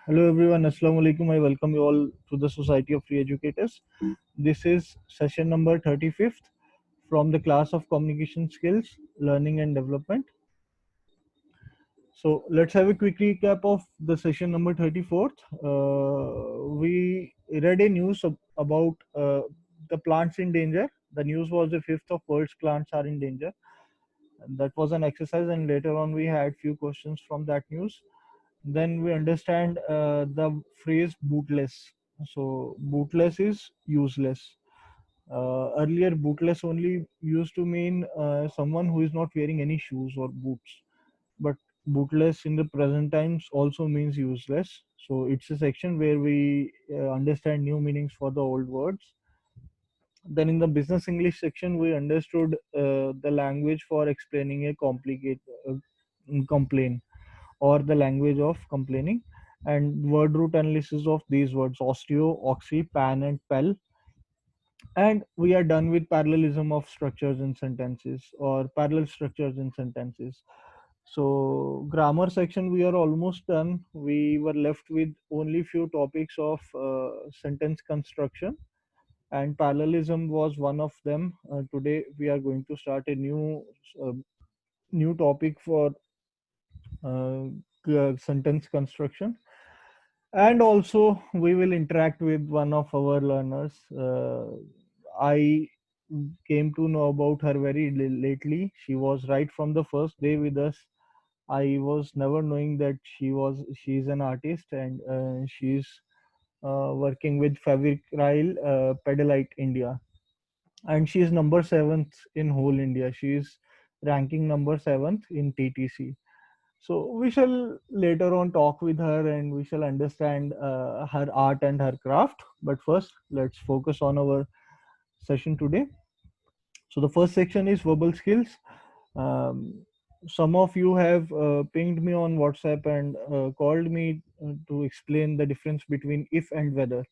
Hello everyone, Assalamu alaikum. I welcome you all to the Society of Free Educators. This is session number 35th from the class of Communication Skills, Learning and Development. So let's have a quick recap of the session number 34th. We read a news about the plants in danger. The news was the fifth of world's plants are in danger. And that was an exercise, and later on we had few questions from that news. Then we understand the phrase bootless. So bootless is useless. Earlier, bootless only used to mean someone who is not wearing any shoes or boots. But bootless in the present times also means useless. So it's a section where we understand new meanings for the old words. Then in the business English section, we understood the language for explaining a complicated complaint, or the language of complaining, and word root analysis of these words osteo, oxy, pan, and pel. And we are done with parallelism of structures in sentences or parallel structures in sentences. So grammar section we are almost done. We were left with only few topics of sentence construction, and parallelism was one of them. Today we are going to start a uh, new topic for uh, sentence construction, and also we will interact with one of our learners. I came to know about her very lately. She was right from the first day with us. I was never knowing that she's an artist, and she's working with Fabric Rail Pedalite India, and she is number seventh in whole India. She is ranking number seventh in TTC. So we shall later on talk with her, and we shall understand her art and her craft. But first, let's focus on our session today. So the first section is verbal skills. Um, some of you have pinged me on WhatsApp and called me to explain the difference between if and whether.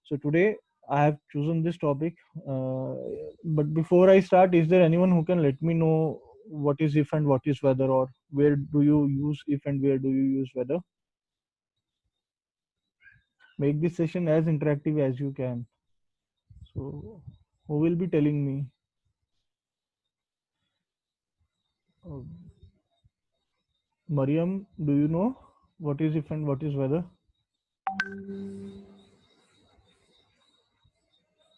So today I have chosen this topic. Uh, but before I start, is there anyone who can let me know what is if and what is whether, or where do you use if and where do you use whether? Make this session as interactive as you can. So who will be telling me? Uh, Mariam, do you know what is if and what is whether?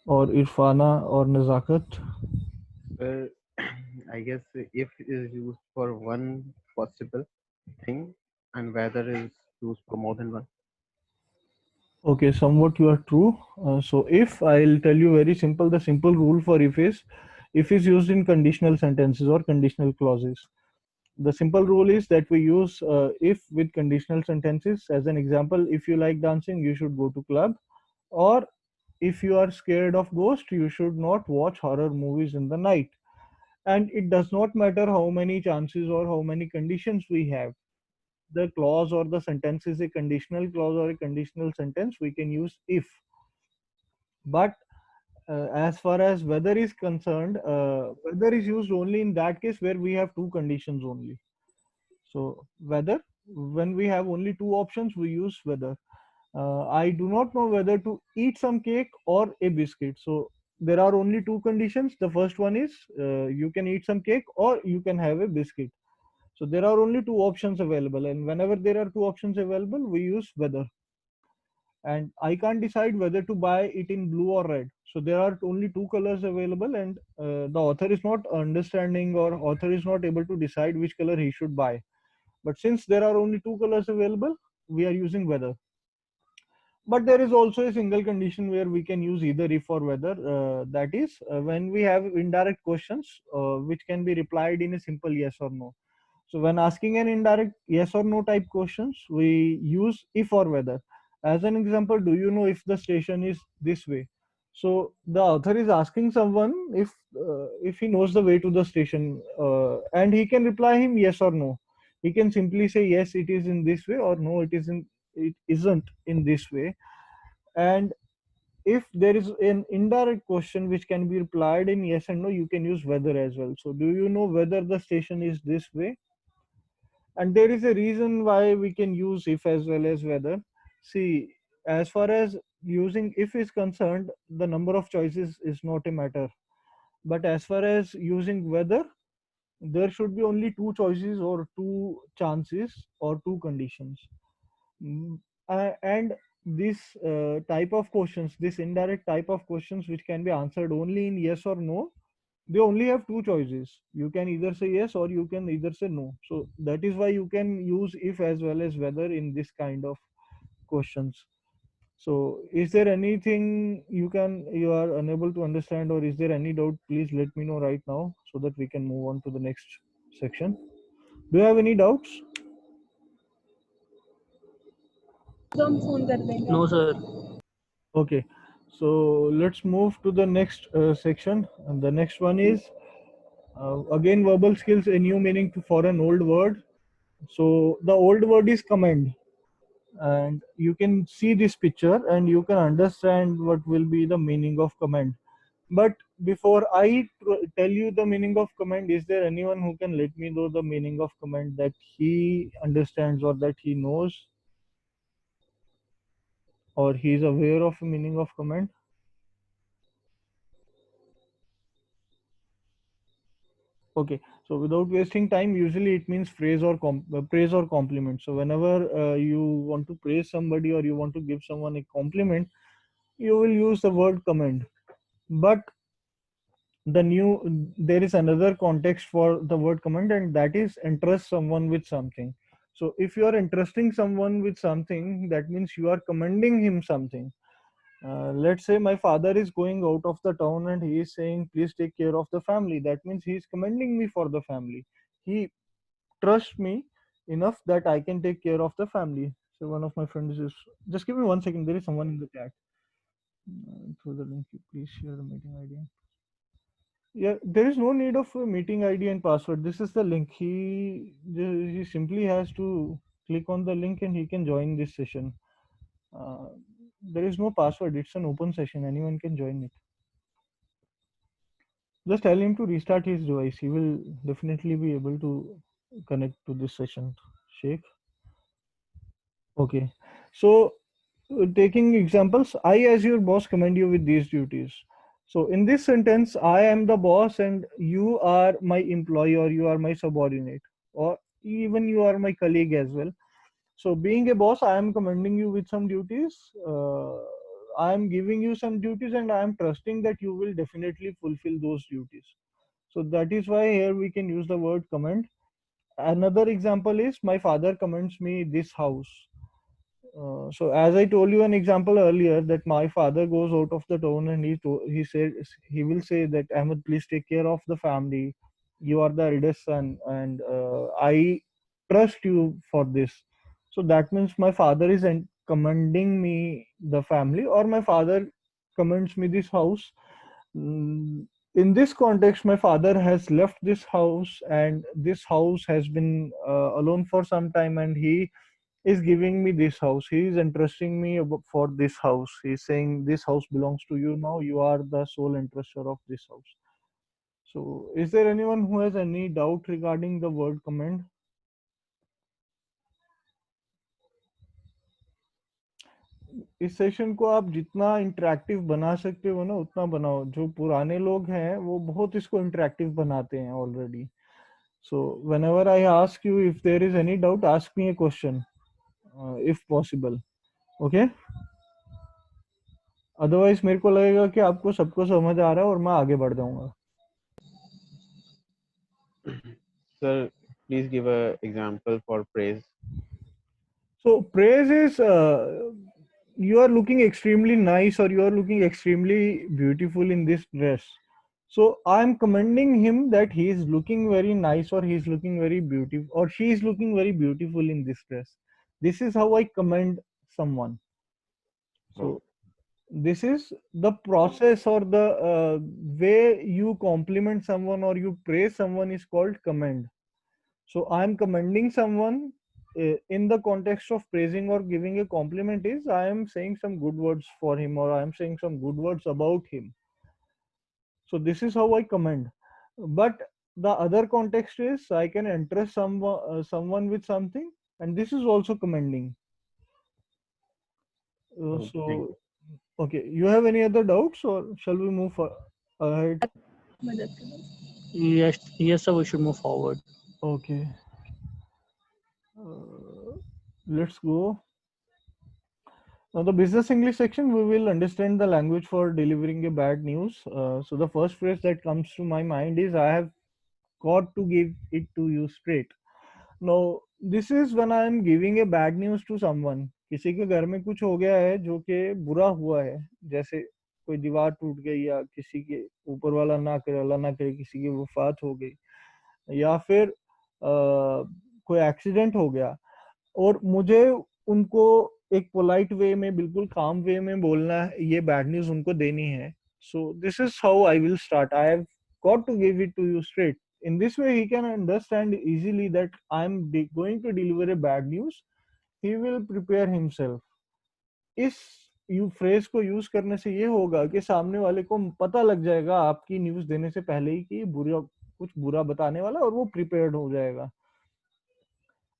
Or Irfana or Nazakat? Well, I guess if is used for one possible thing and whether is used for more than one. Okay, somewhat you are true. So if I'll tell you very simple, the simple rule for if is used in conditional sentences or conditional clauses. The simple rule is that we use if with conditional sentences. As an example, if you like dancing, you should go to club, or if you are scared of ghost, you should not watch horror movies in the night. And it does not matter how many chances or how many conditions we have. The clause or the sentence is a conditional clause or a conditional sentence, we can use if. But as far as weather is concerned, weather is used only in that case where we have two conditions only. So weather, when we have only two options, we use weather. I do not know whether to eat some cake or a biscuit. So there are only two conditions. The first one is you can eat some cake or you can have a biscuit. So there are only two options available, and whenever there are two options available, we use weather. And I can't decide whether to buy it in blue or red. So there are only two colors available, and the author is not understanding, or author is not able to decide which color he should buy. But since there are only two colors available, we are using weather. But there is also a single condition where we can use either if or whether. That is when we have indirect questions which can be replied in a simple yes or no. So when asking an indirect yes or no type questions, we use if or whether. As an example, do you know if the station is this way? So the author is asking someone if he knows the way to the station, and he can reply him yes or no. He can simply say yes, it is in this way, or no, it isn't in this way. And if there is an indirect question which can be replied in yes and no, you can use whether as well. So do you know whether the station is this way? And there is a reason why we can use if as well as whether. See, as far as using if is concerned, the number of choices is not a matter. But as far as using whether, there should be only two choices or two chances or two conditions. Mm, and this type of questions, this indirect type of questions, which can be answered only in yes or no, they only have two choices. You can either say yes or you can either say no. So that is why you can use if as well as whether in this kind of questions. So is there anything you are unable to understand, or is there any doubt? Please let me know right now so that we can move on to the next section. Do you have any doubts? No, sir. Okay, so let's move to the next section. And the next one is again verbal skills, a new meaning for an old word. So the old word is commend, and you can see this picture and you can understand what will be the meaning of commend. But before I tell you the meaning of commend, is there anyone who can let me know the meaning of commend that he understands or that he knows or he is aware of the meaning of commend? Okay, so without wasting time, usually it means praise or compliment. So whenever you want to praise somebody or you want to give someone a compliment, you will use the word commend. But there is another context for the word commend, and that is entrust someone with something. So if you are entrusting someone with something, that means you are commending him something. Let's say my father is going out of the town and he is saying, please take care of the family. That means he is commending me for the family. He trusts me enough that I can take care of the family. So one of my friends is, just give me 1 second. There is someone in the chat. Through the link, please share the meeting ID. Yeah, there is no need of a meeting ID and password. This is the link. He simply has to click on the link and he can join this session. Uh, there is no password. It's an open session. Anyone can join it. Just tell him to restart his device. He will definitely be able to connect to this session. Sheikh. Okay. So, taking examples, I, as your boss, commend you with these duties. So, in this sentence, I am the boss and you are my employee or you are my subordinate or even you are my colleague as well. So, being a boss, I am commending you with some duties. I am giving you some duties and I am trusting that you will definitely fulfill those duties. So, that is why here we can use the word commend. Another example is my father commends me this house. So as I told you an example earlier that my father goes out of the town and he said he will say that Ahmed, please take care of the family. You are the eldest son, and I trust you for this. So that means my father is commending me the family, or my father commends me this house. In this context, my father has left this house, and this house has been alone for some time, and he is giving me this house. He is entrusting me for this house. He's saying this house belongs to you now. You are the sole entrustor of this house. So, is there anyone who has any doubt regarding the word commend? इस session को आप जितना interactive बना सकते हो ना उतना बनाओ. जो पुराने लोग हैं वो बहुत इसको इंटरेक्टिव बनाते हैं already. So whenever I ask you if there is any doubt, ask me a question, if possible. Okay? Otherwise मेरे को लगेगा कि आपको सबको समझ आ रहा है और मैं आगे बढ़ जाऊंगा. Sir, please give a example for praise. So praise is you are looking extremely nice or you are looking extremely beautiful in this dress. So I'm commending him that he is looking very nice or he is looking very beautiful or she is looking very beautiful in this dress. This is how I commend someone. Oh, So this is the process or the way you compliment someone or you praise someone is called commend. So I'm commending someone in the context of praising or giving a compliment is I am saying some good words for him or I am saying some good words about him. So this is how I commend. But the other context is I can entrust someone with something, and this is also commending. Thank So, okay, you have any other doubts, or shall we move ahead? Yes, yes, sir. We should move forward. Okay, let's go. Now, the business English section, we will understand the language for delivering a bad news. So, the first phrase that comes to my mind is, I have got to give it to you straight. Now, this is when I am giving a bad news to someone. किसी के घर में कुछ हो गया है जो कि बुरा हुआ है, जैसे कोई दीवार टूट गई, या किसी के ऊपर वाला ना करे, अल्लाह ना करे, किसी की वफात हो गई, या फिर कोई एक्सीडेंट हो गया, और मुझे उनको एक पोलाइट वे में, बिल्कुल काम वे में बोलना है, ये बैड न्यूज उनको देनी है. So this is how I will start. I have got to give it to you straight. In this way, he can understand easily that I am going to deliver a bad news. He will prepare himself. इस you phrase को use करने से ये होगा कि सामने वाले को पता लग जाएगा आपकी न्यूज देने से पहले ही कि बुरा, कुछ बुरा बताने वाला, और वो प्रिपेयर्ड हो जाएगा.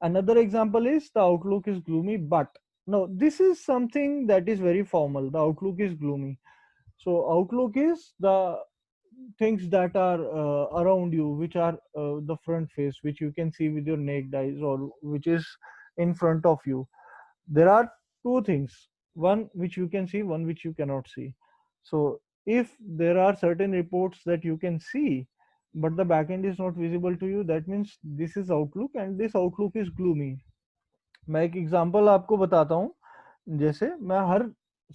Another example is, the outlook is gloomy, but no, this is something that is very formal. The outlook is gloomy. So outlook is the things that are around you, which are the front face, which you can see with your naked eyes, or which is in front of you. There are two things: one which you can see, one which you cannot see. So if there are certain reports that you can see, but the backend is not visible to you, that means this is outlook, and this outlook is gloomy. मैं एक example आपको बताता हूँ. जैसे मैं हर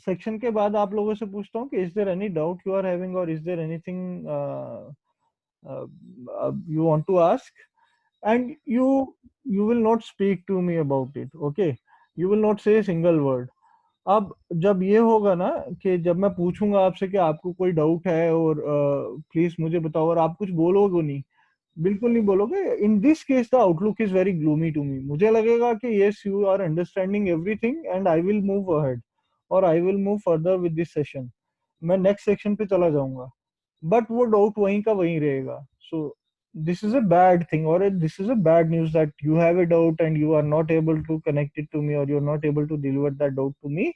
section के बाद आप लोगों से पूछता हूँ कि is there any doubt you are having, और is there anything you want to ask, and you will not speak to me about it. Okay, you will not say a single word. अब जब ये होगा ना कि जब मैं पूछूंगा आपसे कि आपको कोई डाउट है, और प्लीज मुझे बताओ, और आप कुछ बोलोगे नहीं, बिल्कुल नहीं बोलोगे, in this case the outlook is very gloomy to me. मुझे लगेगा कि yes, you are understanding everything, and I will move ahead, और I will move further with this session. मैं नेक्स्ट सेक्शन पे चला जाऊंगा, बट वो डाउट वहीं का वहीं रहेगा. सो this is a bad thing, or this is a bad news, that you have a doubt and you are not able to connect it to me, or you're not able to deliver that doubt to me,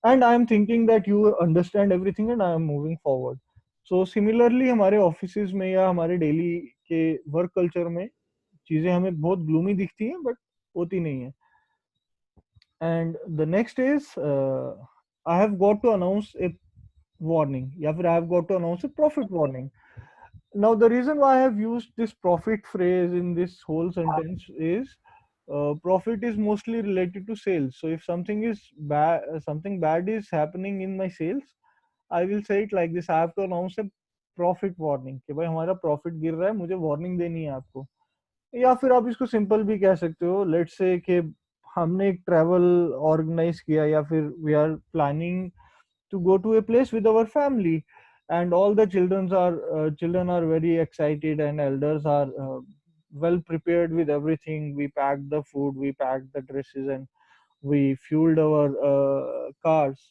and I am thinking that you understand everything and I am moving forward. So similarly, हमारे offices में या हमारे daily के work culture में चीजें हमें बहुत gloomy दिखती हैं, बट होती नहीं है. And the next is, I have got to announce a warning, या फिर I have got to announce a profit warning. Now, the reason why I have used this profit phrase in this whole sentence is, profit is mostly related to sales. So if something is bad, something bad is happening in my sales, I will say it like this: I have to announce a profit warning कि भाई हमारा profit गिर रहा है, मुझे warning देनी है आपको. या फिर आप इसको सिंपल भी कह सकते हो. लेट्स से कि हमने एक ट्रैवल ऑर्गेनाइज किया, या फिर we are planning to go to a place with our family, and all the children are very excited, and elders are well prepared with everything. We packed the food, we packed the dresses, and we fueled our cars.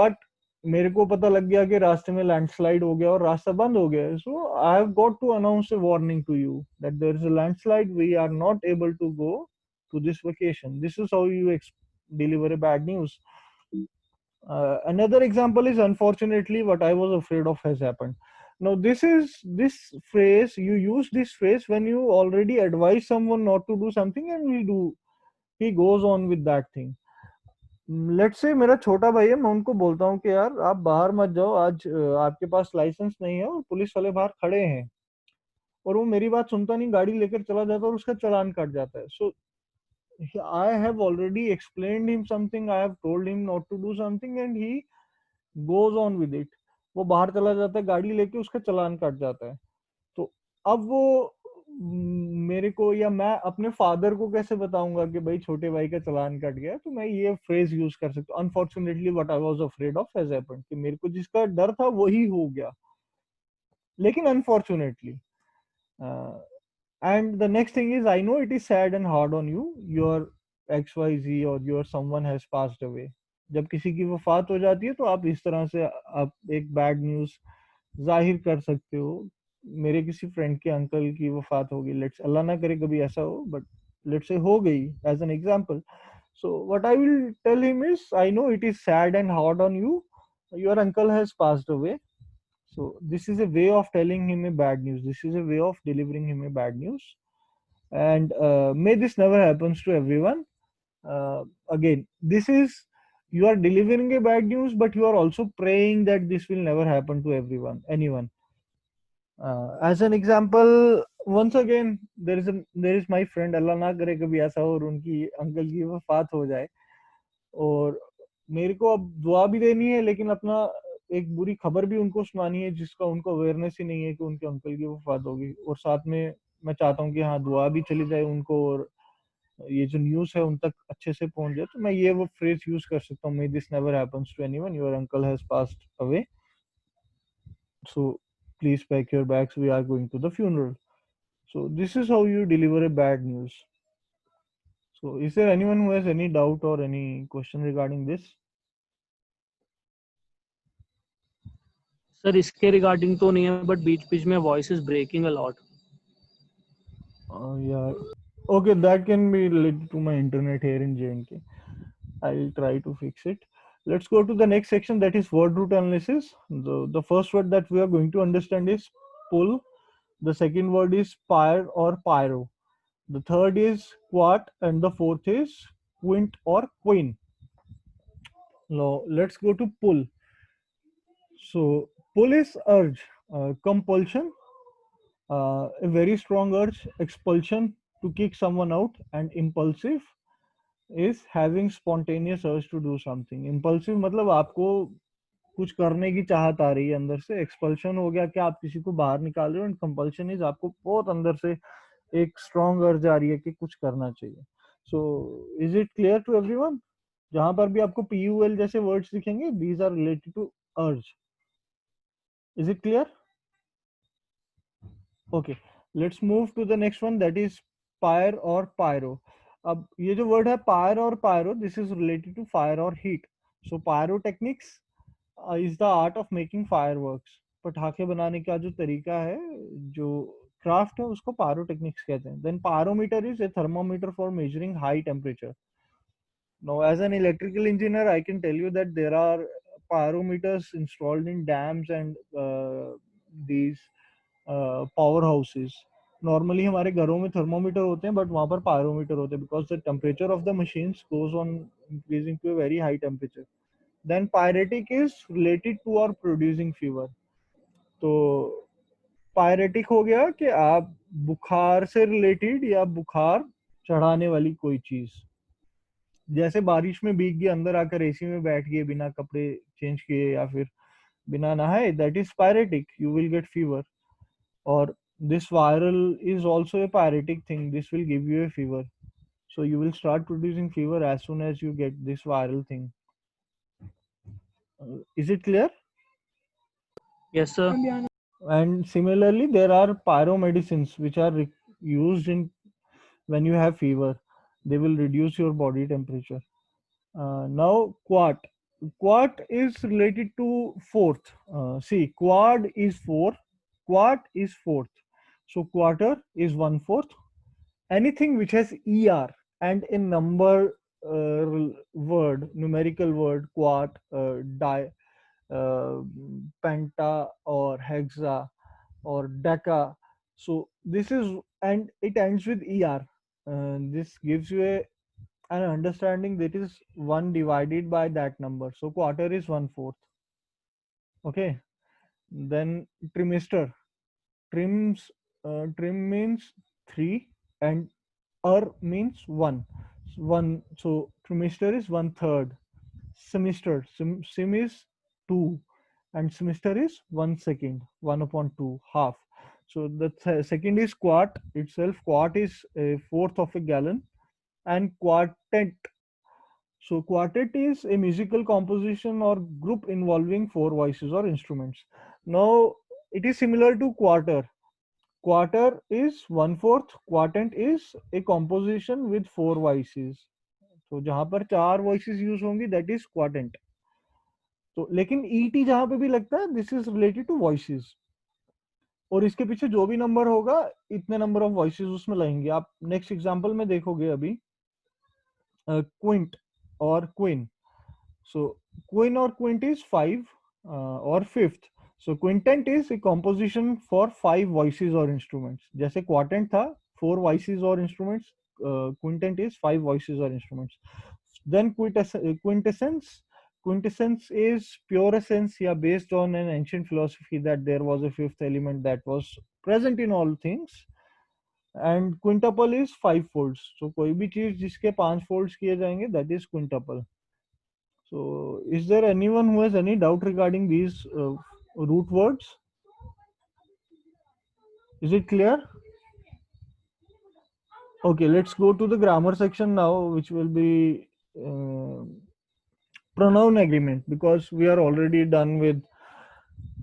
But मेरे को पता लग गया कि रास्ते में landslide हो गया और रास्ता बंद हो गया. So I have got to announce a warning to you that there is a landslide, we are not able to go to this vacation. This is how you deliver a bad news. Another example is, unfortunately, what I was afraid of has happened. Now, this phrase, you use this phrase when you already advise someone not to do something, and he goes on with that thing. Let's say मेरा छोटा भाई है, मैं उनको बोलता हूँ कि यार आप बाहर मत जाओ आज, आपके पास लाइसेंस नहीं है और पुलिस वाले बाहर खड़े हैं, और वो मेरी बात सुनता नहीं, गाड़ी लेकर चला जाता है और उसका चालान कट जाता है. सो I have already explained him something, I have told him not to do something, and he goes on with it. वो बाहर चला जाता है गाड़ी लेके, उसका चालान कट जाता है. तो अब वो मेरे को, या मैं अपने फादर को कैसे बताऊंगा कि भाई छोटे भाई का चालान कट गया. तो मैं ये फ्रेज यूज कर सकता हूँ: unfortunately what I was afraid of has happened, कि मेरे को जिसका डर था वही हो गया, लेकिन unfortunately. And the next thing is, I know it is sad and hard on you, your XYZ or your someone has passed away. जब किसी की वफात हो जाती है तो आप इस तरह से आप एक बैड न्यूज जाहिर कर सकते हो. मेरे किसी फ्रेंड के अंकल की वफात हो गई, लेट्स, अल्लाह ना करे कभी ऐसा हो, बट लेट्स से हो गई, as an example. So what I will tell him is, I know it is sad and hard on you. Your uncle has passed away. So this is a way of telling him a bad news. This is a way of delivering him a bad news. And may this never happens to everyone. Again, this is, you are delivering a bad news, but you are also praying that this will never happen to anyone. As an example, once again, there is my friend, अल्लाह ना करे कभी ऐसा हो और उनकी uncle की वफात हो जाए, और मेरे को अब दुआ भी देनी है, लेकिन अपना एक बुरी खबर भी उनको सुनानी है जिसका उनको अवेयरनेस ही नहीं है कि उनके अंकल की वफात होगी, और साथ में मैं चाहता हूँ कि हाँ दुआ भी चली जाए उनको, और ये जो न्यूज़ है उन तक अच्छे से पहुंच जाए, तो मैं ये वो फ्रेज यूज कर सकता हूँ, may this never happens to anyone, your uncle has passed away, so please pack your bags, we are going to the funeral. So this is how you deliver a bad news. So is there anyone who has any doubt or any question regarding this? Sir इसके regarding तो नहीं है, but बीच बीच में voice is breaking a lot. Yeah, okay, that can be related to my internet here in JNK. I'll try to fix it. Let's go to the next section, that is word root analysis. The first word that we are going to understand is pull. The second word is pyre or pyro. The third is quart, and the fourth is quint or queen. Now let's go to pull. So pull is urge, compulsion, a very strong urge, expulsion, to kick someone out, and impulsive is having spontaneous urge to do something. Impulsive मतलब आपको कुछ करने की चाहत आ रही है अंदर से. एक्सपल्शन हो गया कि आप किसी को बाहर निकाल रहे हो, एंड कंपल्शन इज आपको बहुत अंदर से एक स्ट्रॉन्ग अर्ज आ रही है कि कुछ करना चाहिए. So is it clear to everyone? जहां पर भी आपको PUL जैसे वर्ड्स दिखेंगे, these are related to urge. Is it clear? Okay, let's move to the next one, that is fire और पायरो. अब ये जो वर्ड है फायर और pyro, this is related to fire और heat. So pyrotechnics is the art of making fireworks. पटाखे बनाने का जो तरीका है, जो क्राफ्ट है, उसको पायरोटेक्निक्स कहते हैं. Then pyrometer is a thermometer for measuring high temperature. Now, as an electrical engineer, I can tell you that there are pyrometers installed in dams and these powerhouses. Normally हमारे घरों में thermometer होते हैं, but वहाँ पर pyrometer होते हैं, because the temperature of the machines goes on increasing to a very high temperature. Then pyretic is related to or producing fever. तो पायरेटिक हो गया कि आप बुखार से रिलेटेड या बुखार चढ़ाने वाली कोई चीज, जैसे बारिश में भीग गए, अंदर आकर एसी में बैठ गए बिना कपड़े चेंज किए या फिर बिना नहाए, that is pyretic, you will get fever. और this viral is also a pyretic thing, this will give you a fever. So you will start producing fever as soon as you get this viral thing. Is it clear? Yes sir. And similarly, there are pyromedicines which are used in when you have fever. They will reduce your body temperature. Now quart. Quart is related to fourth. See, quad is four, quart is fourth. So quarter is 1/4. Anything which has ER and a number word, numerical word, quart, uh, penta or hexa or deca. So this is, and it ends with ER. This gives you an understanding that is 1 divided by that number. So quarter is 1/4. Okay. Then trimester. Trim means 3 and means 1. 1. So trimester is 1/3. Semester. Sim is 2 and semester is 1/2, 1/2, half. So the second is quart itself. Quart is a fourth of a gallon. And quartet. So quartet is a musical composition or group involving four voices or instruments. Now it is similar to quarter. Quarter is 1/4. Quartet is a composition with four voices. तो जहां पर चार voices use होंगी, that is quartet. तो लेकिन ET जहां पे भी लगता है, this is related to voices. और इसके पीछे जो भी नंबर होगा, इतने नंबर ऑफ वॉइसेस उसमें लगेंगे. आप नेक्स्ट एग्जांपल में देखोगे अभी, quint or queen. So queen or quint is five or fifth. So quintet is a composition for five voices or instruments. जैसे quartet था four voices or instruments, quintet is five voices or instruments. Then quintessence. Quintessence is pure essence, yeah, based on an ancient philosophy that there was a fifth element that was present in all things. And quintuple is five folds. So कोई भी चीज जिसके पांच folds किए जाएंगे, that is quintuple. So, is there anyone who has any doubt regarding these root words? Is it clear? Okay, let's go to the grammar section now, which will be pronoun agreement, because we are already done with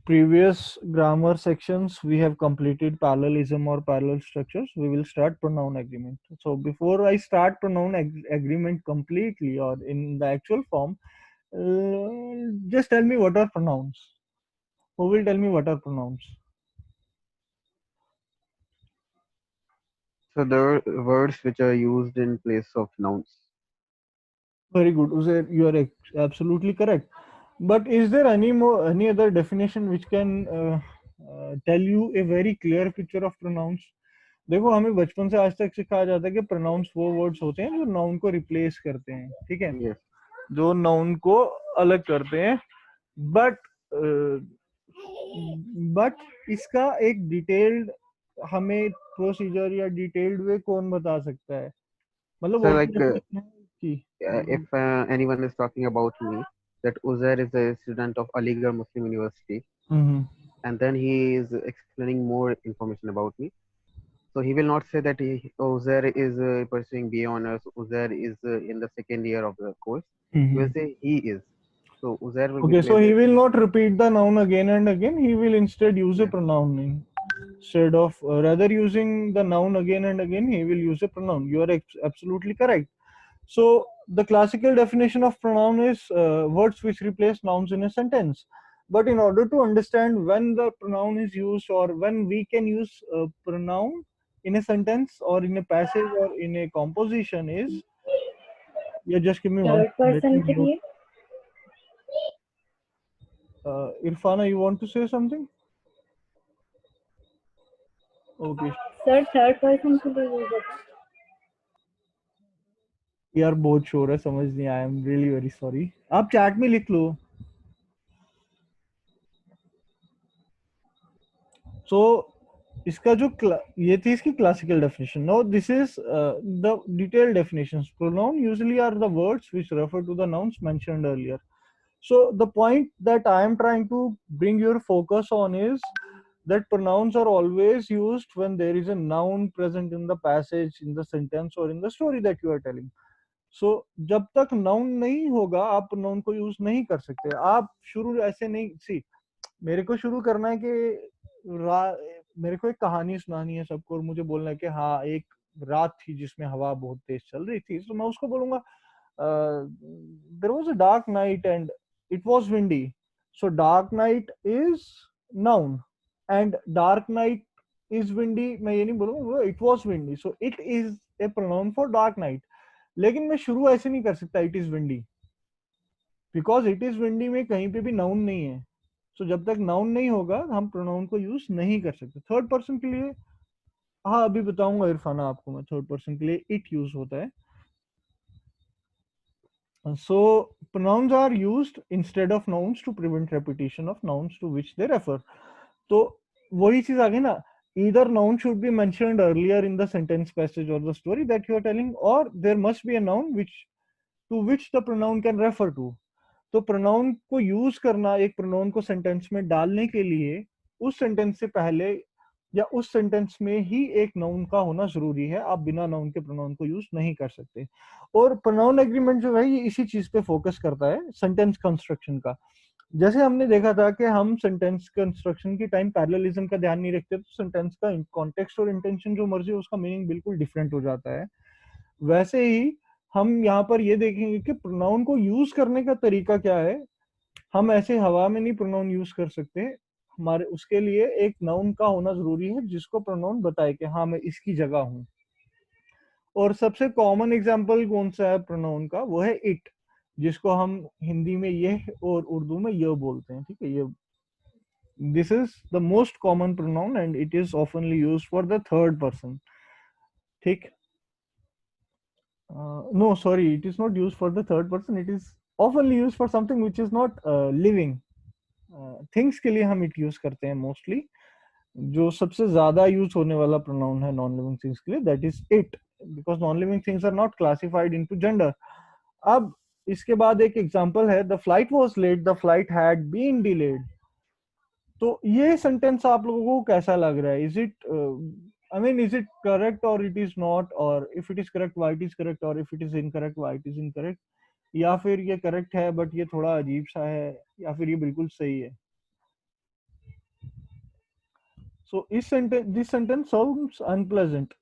previous grammar sections. We have completed parallelism or parallel structures. We will start pronoun agreement. So before I start pronoun agreement completely or in the actual form, just tell me what are pronouns. Who will tell me what are pronouns? So there are words which are used in place of nouns. Very good, Uzair, you are absolutely correct. But is there any other definition which can tell you a very clear picture of pronouns? देखो, हमें बचपन से आज तक सिखाया जाता है कि प्रोनाउंस वो वर्ड्स होते हैं जो नाउन को रिप्लेस करते हैं, ठीक है, Yes. जो नाउन को अलग करते हैं. बट इसका एक डिटेल्ड हमें प्रोसीजर या डिटेल्ड वे कौन बता सकता है? मतलब So वो like तो definition है कि if anyone is talking about me, that Uzair is a student of Aligarh Muslim University, and then he is explaining more information about me. So he will not say that Uzair is pursuing BA honors, Uzair is in the second year of the course. He will say he is. So Uzair will be Okay, so clear he that will not repeat the noun again and again. He will instead use a yeah. pronoun instead of rather using the noun again and again. He will use a pronoun. You are absolutely correct. So the classical definition of pronoun is words which replace nouns in a sentence. But in order to understand when the pronoun is used or when we can use a pronoun in a sentence or in a passage or in a composition is, yeah, just give me one. Third person के लिए Irfana, you want to say something? Okay. Sir third person के लिए use होता है. यार बहुत शोर है, समझ नहीं आया. I am really very sorry. आप चैट में लिख लो. सो इसका जो ये थी इसकी classical definition. Now this is the detailed definitions. Pronoun usually are the words which refer to the nouns mentioned earlier. So the point that I am trying to bring your focus on is that pronouns are always used when there is a noun present in the passage, in the sentence, or in the story that you are telling. So जब तक noun नहीं होगा आप pronoun को use नहीं कर सकते. आप शुरू ऐसे नहीं, see, मेरे को शुरू करना है कि मेरे को एक कहानी सुनानी है सबको और मुझे बोलना है कि हाँ एक रात थी जिसमें हवा बहुत तेज चल रही थी. तो मैं उसको बोलूंगा there was a dark night and it was windy. So dark night is noun and dark night is windy. मैं ये नहीं बोलूंगा it was windy. So it is a pronoun for dark night. लेकिन मैं शुरू ऐसे नहीं कर सकता it is windy, because it is windy में कहीं पे भी noun नहीं है. So जब तक noun नहीं होगा हम pronoun को use नहीं कर सकते. थर्ड पर्सन के लिए हाँ अभी बताऊंगा इरफाना आपको मैं. थर्ड पर्सन के लिए it use होता है. So pronouns are used instead of nouns to prevent repetition of nouns to which they refer. तो वही चीज आ गई ना. Either noun should be mentioned earlier in the sentence, passage, or the story that you are telling, or there must be a noun to which the pronoun can refer to. तो pronoun को use करना, एक pronoun को sentence में डालने के लिए उस sentence से पहले या उस सेंटेंस में ही एक नाउन का होना जरूरी है. आप बिना नाउन के प्रोनाउन को यूज नहीं कर सकते. और प्रोनाउन एग्रीमेंट जो है ये इसी चीज पे फोकस करता है, सेंटेंस कंस्ट्रक्शन का. जैसे हमने देखा था कि हम सेंटेंस कंस्ट्रक्शन के टाइम पैरेललिज्म का ध्यान नहीं रखते तो सेंटेंस का कॉन्टेक्स्ट और इंटेंशन जो मर्जी उसका मीनिंग बिल्कुल डिफरेंट हो जाता है. वैसे ही हम यहाँ पर ये देखेंगे कि प्रोनाउन को यूज करने का तरीका क्या है. हम ऐसे हवा में नहीं प्रोनाउन यूज कर सकते. हमारे उसके लिए एक नाउन का होना जरूरी है जिसको प्रोनाउन बताए कि हाँ मैं इसकी जगह हूं. और सबसे कॉमन एग्जांपल कौन सा है प्रोनाउन का, वो है इट, जिसको हम हिंदी में ये और उर्दू में ये बोलते हैं, ठीक है। ये this is the most common pronoun and it is ऑफनली used for the third person, ठीक। No, sorry, it is not used for the third person. It is oftenly used for something which is not living. Things के लिए हम it use करते हैं mostly. जो सबसे ज्यादा use होने वाला प्रोनाउन है नॉन लिविंग थिंग्स के लिए, that is it, because non living things are not classified into gender. अब इसके बाद एक एग्जांपल है, the flight was late, the flight had been delayed. तो ये सेंटेंस आप लोगों को कैसा लग रहा है? Is it I mean, is it correct or it is not? Or if it is correct, why it is correct? Or if it is incorrect, why it is incorrect? या फिर ये करेक्ट है बट ये थोड़ा अजीब सा है, या फिर ये बिल्कुल सही है? So this sentence sounds unpleasant.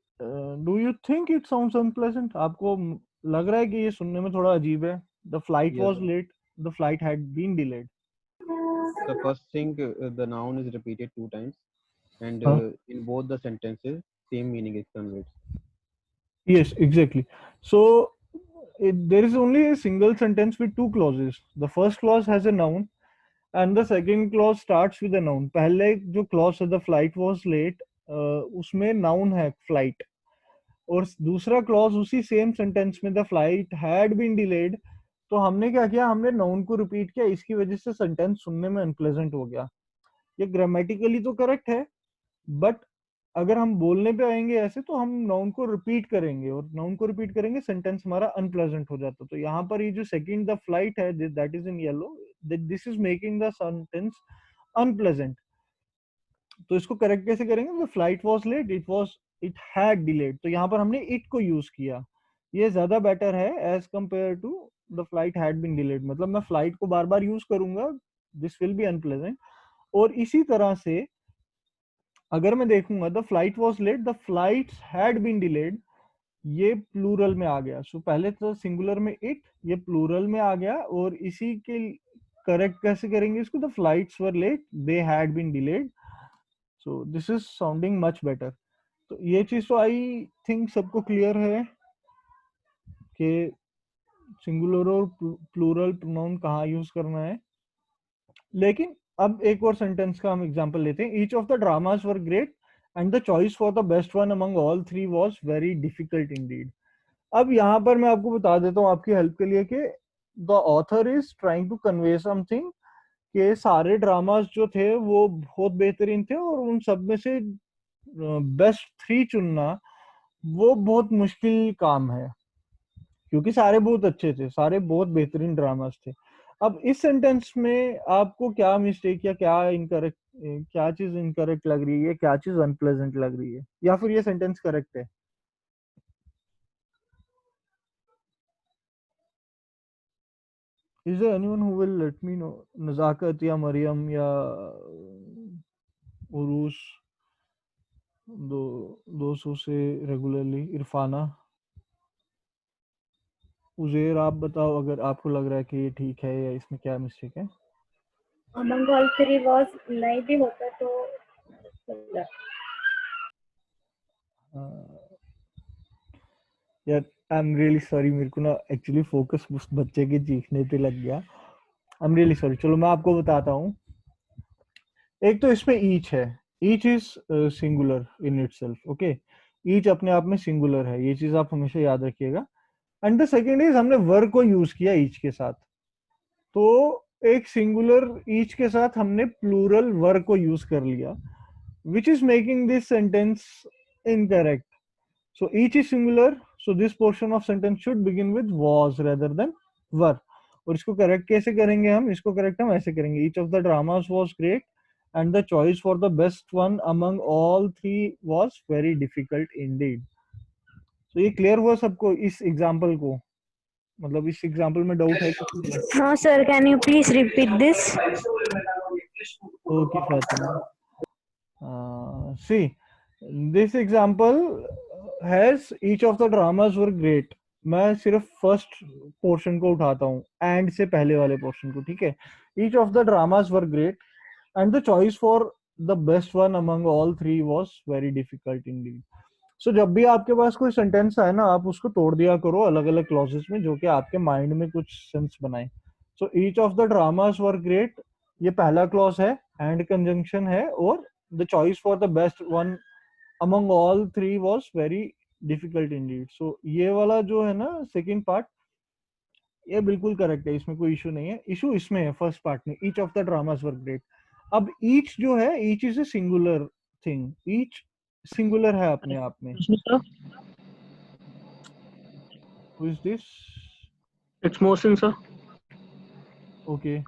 Do you think it sounds unpleasant? आपको लग रहा है कि ये सुनने में थोड़ा अजीब है? The flight was late. The flight had been delayed. The first thing, the noun is repeated 2 times, and in both the sentences, same meaning is conveyed. Yes, exactly. So there is only a single sentence with 2 clauses. The first clause has a noun, and the second clause starts with a noun. पहले जो clause है, the flight was late, उसमें noun है flight, और दूसरा clause उसी same sentence में the flight had been delayed। तो हमने क्या किया, हमने noun को repeat किया, इसकी वजह से sentence सुनने में unpleasant हो गया। ये grammatically तो correct है, बट अगर हम बोलने पे आएंगे ऐसे तो हम नाउन को रिपीट करेंगे, और नाउन को रिपीट करेंगे सेंटेंस हमारा अनप्लेजेंट हो जाता है। तो यहाँ पर ये जो सेकंड द फ्लाइट है, that is in yellow, this is making the sentence unpleasant. तो इसको करेक्ट कैसे करेंगे? The flight was late, it had delayed. तो यहाँ पर हमने इट को यूज किया, ये ज्यादा बेटर है as compare to the flight had been delayed. मतलब मैं फ्लाइट को बार बार यूज करूंगा, दिस विल बी अनप्लेजेंट। और इसी तरह से अगर मैं देखूंगा the flight was late, the flights had been delayed, ये प्लूरल में आ गया। सो पहले तो सिंगुलर में इट, ये प्लूरल में आ गया, और इसी के करेक्ट कैसे करेंगे इसको? The flights were late, they had been delayed. So this is sounding much better. तो ये चीज तो आई थिंक सबको क्लियर है कि सिंगुलर और प्लूरल प्रोनाउन कहाँ यूज करना है। लेकिन अब एक और सेंटेंस का हम एग्जांपल लेते हैं। Each of the dramas were great and the choice for the best one among all three was very difficult Indeed. अब यहाँ पर मैं आपको बता देता हूँ आपकी हेल्प के लिए कि the author is trying to convey something, कि सारे ड्रामास जो थे वो बहुत बेहतरीन थे, और उन सब में से बेस्ट 3 चुनना वो बहुत मुश्किल काम है, क्योंकि सारे बहुत अच्छे थे, सारे बहुत बेहतरीन ड्रामास थे। अब इस सेंटेंस में आपको क्या मिस्टेक या क्या इनकरेक्ट, क्या चीज इनकरेक्ट लग रही है, क्या चीज अनप्लेजेंट लग रही है, या फिर ये सेंटेंस करेक्ट है? Is there anyone who will let me know? नजाकत या मरियम या उरूस, दोस्तों से रेगुलरली, इरफाना, उजेर, आप बताओ अगर आपको लग रहा है कि ये ठीक है या इसमें क्या मिस्टेक है। among all three was नहीं भी होता तो यार आई एम रियली सॉरी, मेरे को ना एक्चुअली फोकस उस बच्चे के चीखने पे लग गया। आई एम रियली सॉरी। चलो मैं आपको बताता हूँ। एक तो इसमें ईच है, each is singular in itself, okay. Each अपने आप में सिंगुलर है, ये चीज आप हमेशा याद रखिएगा। एंड द सेकेंड इज हमने वर्ब को यूज किया ईच के साथ, तो एक सिंगुलर ईच के साथ हमने प्लूरल वर्ब को यूज कर लिया, which is making this sentence incorrect. So each is singular, so this portion of sentence should begin with was rather than were। और इसको करेक्ट कैसे करेंगे हम? इसको करेक्ट हम ऐसे करेंगे, each of the dramas was great and the choice for the best one among all three was very difficult indeed। तो ये क्लियर हुआ सबको इस एग्जाम्पल को? मतलब इस एग्जाम्पल में डाउट है किसी को? No sir, can you please repeat this? Okay Fatima, see this example has each of the dramas were great। मैं सिर्फ फर्स्ट पोर्शन को उठाता हूँ, एंड से पहले वाले पोर्शन को, ठीक है। each of the dramas were great and the choice for the best one among all three was very difficult indeed। सो जब भी आपके पास कोई सेंटेंस आए ना, आप उसको तोड़ दिया करो अलग अलग क्लॉजेस में, जो कि आपके माइंड में कुछ सेंस बनाए. So each of the dramas were great, ये पहला क्लॉज है, एंड कंजंक्शन है, और the choice for the best one among all three was very difficult indeed. So ये वाला जो है ना सेकंड पार्ट, ये बिल्कुल करेक्ट है, इसमें कोई इशू नहीं है. इशू इसमें है फर्स्ट पार्ट में, each of the dramas were great. अब ईच जो है, each is a singular thing, each singular है अपने आप में. Sir Who is this? It's Mohsin sir. Okay.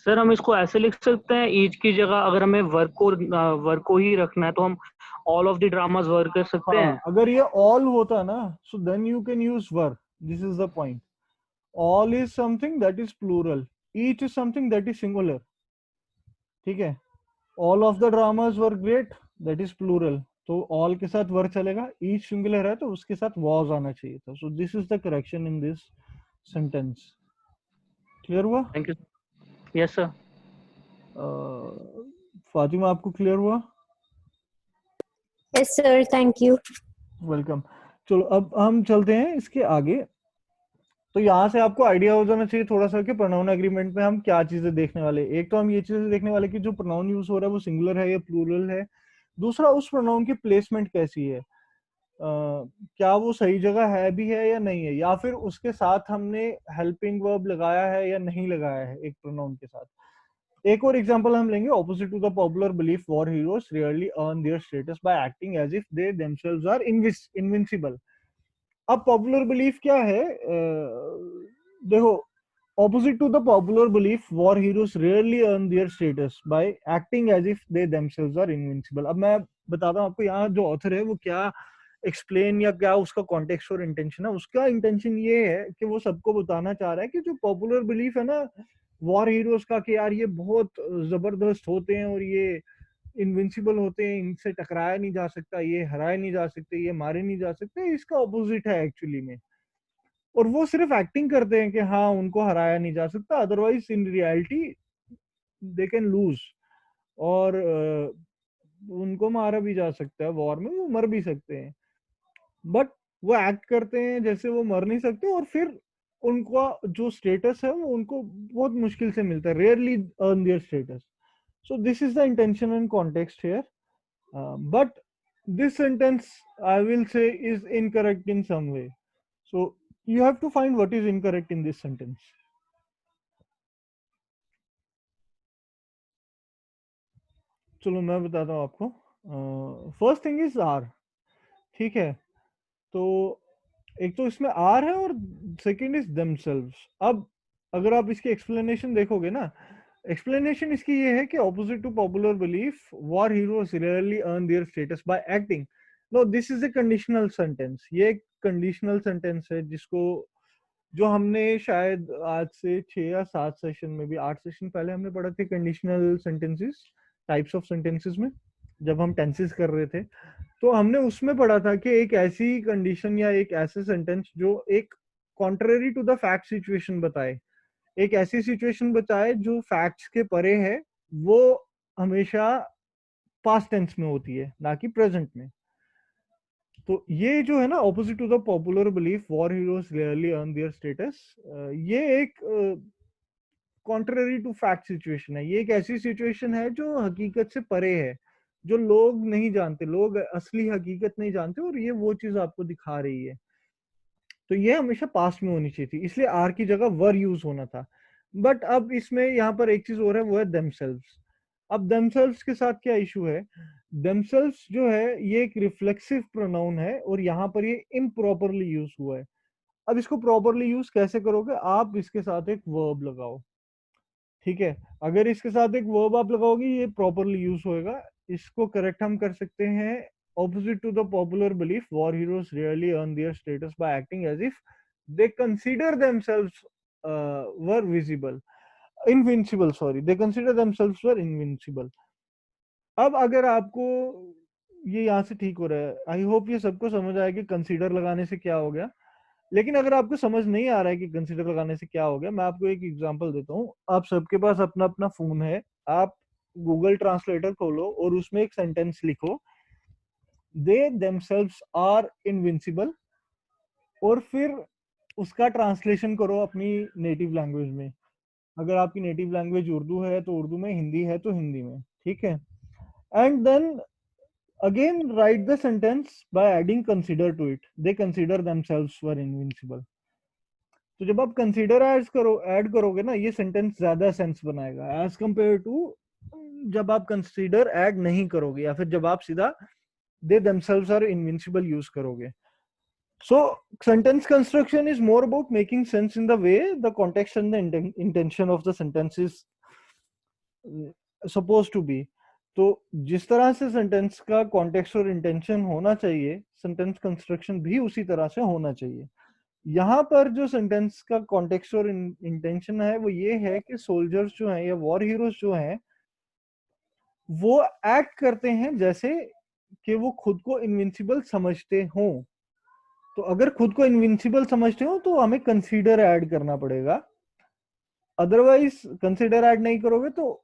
Sir हम इसको ऐसे लिख सकते हैं, ईच की जगह अगर हमें वर्क को ही रखना है तो हम all of the dramas work कर सकते हैं. अगर ये ऑल होता ना, so then you can use were. This is the point. All is something that is plural, each is something that is singular. ठीक है. All of the dramas were great, that is plural, तो all के साथ वर चलेगा. Each singular है तो उसके साथ वॉज आना चाहिए था. So this is the correction in this sentence. Clear हुआ? Thank you. Yes sir. Fatima, आपको क्लियर हुआ? Yes, sir. Thank you. Welcome. चलो अब हम चलते हैं इसके आगे. तो यहाँ से आपको आइडिया हो जाना चाहिए थोड़ा सा कि प्रोनाउन एग्रीमेंट में हम क्या चीजें देखने वाले. एक तो हम ये चीजें देखने वाले कि जो प्रोनाउन यूज हो रहा है वो सिंगुलर है या प्लूरल है. दूसरा, उस प्रोनाउन की प्लेसमेंट कैसी है, क्या वो सही जगह है भी है या नहीं है, या फिर उसके साथ हमने हेल्पिंग वर्ब लगाया है या नहीं लगाया है एक प्रोनाउन के साथ. एक और एग्जांपल हम लेंगे. Opposite to the popular belief, war heroes rarely earn their status by acting as if they themselves are invincible. अब पॉपुलर बिलीफ क्या है, देखो, opposite to the popular belief, war heroes rarely earn their status by acting as if they themselves are invincible. अब मैं बताता हूँ आपको, यहाँ जो ऑथर है वो क्या एक्सप्लेन या क्या उसका कॉन्टेक्स्ट और इंटेंशन है. उसका इंटेंशन ये है कि वो सबको बताना चाह रहा है कि जो पॉपुलर बिलीफ है ना वॉर हीरोज का, कि यार ये बहुत जबरदस्त होते हैं और ये इनविंसिबल होते हैं, इनसे टकराया नहीं जा सकता, ये हराए नहीं जा सकते, ये मारे नहीं जा सकते, इसका ऑपोजिट है एक्चुअली में. और वो सिर्फ एक्टिंग करते हैं कि हाँ उनको हराया नहीं जा सकता, otherwise in reality they can lose, और उनको मारा भी जा सकता है वॉर में, वो मर भी सकते हैं. बट वो एक्ट करते हैं जैसे वो मर नहीं सकते, और फिर उनका जो स्टेटस है वो उनको बहुत मुश्किल से मिलता है, rarely earn their status. So this is the intention and context here. But this sentence, I will say, is incorrect in some way. So you have to find what is incorrect in this sentence. चलो मैं बताता हूँ आपको. First thing is are. ठीक है. तो एक तो इसमें आर है और सेकंड इज themselves. अब अगर आप इसकी एक्सप्लेनेशन देखोगे ना, एक्सप्लेनेशन इसकी ये है कि opposite to popular belief, war heroes rarely earn their status by acting. No, this is a conditional sentence. ये एक कंडीशनल सेंटेंस है जिसको, जो हमने शायद आज से 6 या 7 सेशन में भी, 8 सेशन पहले हमने पढ़ा थे conditional sentences, types of sentences में, जब हम टेंसेस कर रहे थे. तो हमने उसमें पढ़ा था कि एक ऐसी कंडीशन या एक ऐसे सेंटेंस जो एक contrary to the fact situation बताए, एक ऐसी सिचुएशन बताए जो फैक्ट्स के परे है, वो हमेशा पास्ट टेंस में होती है, ना कि प्रेजेंट में. तो ये जो है ना, opposite to the popular belief, war heroes rarely earn their status, ये एक कॉन्ट्ररी टू फैक्ट सिचुएशन है. ये एक ऐसी सिचुएशन है जो हकीकत से परे है, जो लोग नहीं जानते, लोग असली हकीकत नहीं जानते, और ये वो चीज आपको दिखा रही है. तो ये हमेशा पास्ट में होनी चाहिए थी, इसलिए आर की जगह वर यूज होना था. बट अब इसमें यहाँ पर एक चीज और है, वो है themselves. अब themselves के साथ क्या इशू है, themselves जो है ये एक रिफ्लेक्सिव प्रोनाउन है, और यहाँ पर ये इम्प्रॉपरली यूज हुआ है. अब इसको प्रॉपरली यूज कैसे करोगे, आप इसके साथ एक वर्ब लगाओ. ठीक है. अगर इसके साथ एक वर्ब आप लगाओगे, ये प्रॉपरली यूज होएगा. इसको करेक्ट हम कर सकते हैं, opposite to the popular belief, war heroes rarely earn their status by acting as if they consider themselves were invincible. Sorry, they consider themselves were invincible. अब अगर आपको ये यहाँ से ठीक हो रहा है, आई होप ये सबको समझ आया कि कंसीडर लगाने से क्या हो गया. लेकिन अगर आपको समझ नहीं आ रहा है कि कंसीडर लगाने से क्या हो गया, मैं आपको एक एग्जांपल देता हूँ. आप सबके पास अपना अपना फोन है, आप गूगल ट्रांसलेटर खोलो और उसमें एक सेंटेंस लिखो they themselves are invincible, और फिर उसका ट्रांसलेशन करो अपनी नेटिव लैंग्वेज में. अगर आपकी नेटिव लैंग्वेज उर्दू है तो उर्दू में, हिंदी है तो हिंदी में, ठीक है. And then again write the sentence by adding consider to it. They consider themselves were invincible. तो जब आप कंसीडर ऐड करोगे ना, ये सेंटेंस ज्यादा सेंस बनाएगा एज कंपेयर टू जब आप कंसीडर ऐड नहीं करोगे, या फिर जब आप सीधा दे themselves are invincible यूज करोगे. So sentence construction is more about making sense in the way the context and the intention of the sentence is supposed to be. तो जिस तरह से सेंटेंस का कॉन्टेक्स्ट और इंटेंशन होना चाहिए, सेंटेंस कंस्ट्रक्शन भी उसी तरह से होना चाहिए. यहाँ पर जो सेंटेंस का कॉन्टेक्स्ट और इंटेंशन है वो ये है कि सोल्जर्स जो हैं या वॉर हीरोज जो हैं वो एक्ट करते हैं जैसे कि वो खुद को इनविंसिबल समझते हों. तो अगर खुद को इनविंसिबल समझते हो तो हमें कंसीडर ऐड करना पड़ेगा. अदरवाइज कंसीडर ऐड नहीं करोगे तो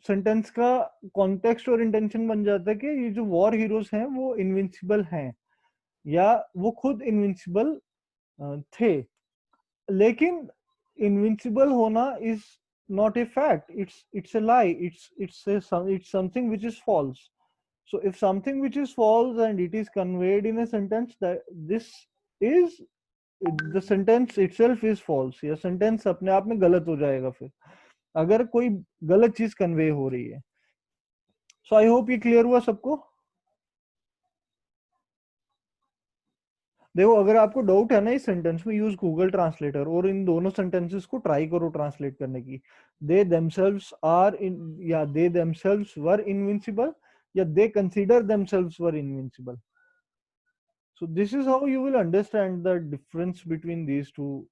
सेंटेंस का कॉन्टेक्स्ट और इंटेंशन बन जाता है कि ये जो वॉर हीरोज हैं वो इनविंसिबल हैं या वो खुद इनविंसिबल थे. लेकिन इनविंसिबल होना is not a fact, it's a lie, it's something which is false. So if something which is false and it is conveyed in a sentence, that this is the sentence itself is false, या sentence अपने आप में गलत हो जाएगा फिर अगर कोई गलत चीज कन्वे हो रही है. So I hope ये क्लियर हुआ सबको. देखो अगर आपको डाउट है ना इस सेंटेंस में, यूज गूगल ट्रांसलेटर और इन दोनों सेंटेंसेस को ट्राई करो ट्रांसलेट करने की. दे themselves are in, या they themselves were invincible, या they consider themselves were invincible. So this is how you will understand the difference between these two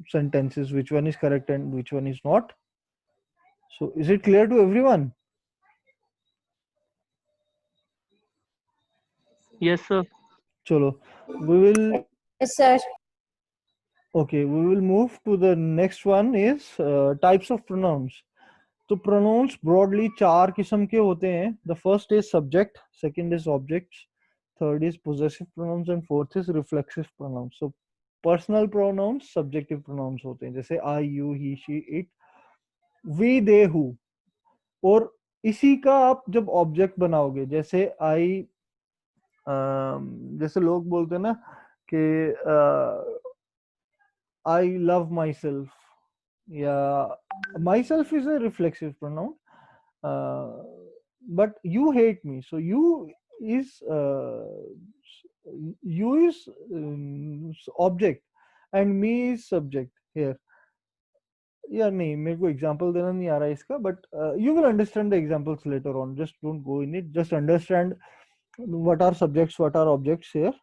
sentences, which one is correct and which one is not. So is it clear to everyone? Yes, sir. Chalo, we will. Yes, sir. Okay, we will move to the next one is types of pronouns. तो pronouns broadly चार किस्म के होते हैं. The first is subject, second is objects, third is possessive pronouns and fourth is reflexive pronouns. So personal pronouns subjective pronouns होते हैं, जैसे I, you, he, she, it, we, they, who. और इसी का आप जब ऑब्जेक्ट बनाओगे, जैसे I, जैसे लोग बोलते हैं ना कि I love myself, yeah, myself is a reflexive pronoun, but you hate me, so you is object and me is subject here. Yeah, नहीं मेरे को एग्जांपल देना नहीं आ रहा है इसका, but you will understand the examples later on. Just don't go in it, just understand what are subjects, what are objects here.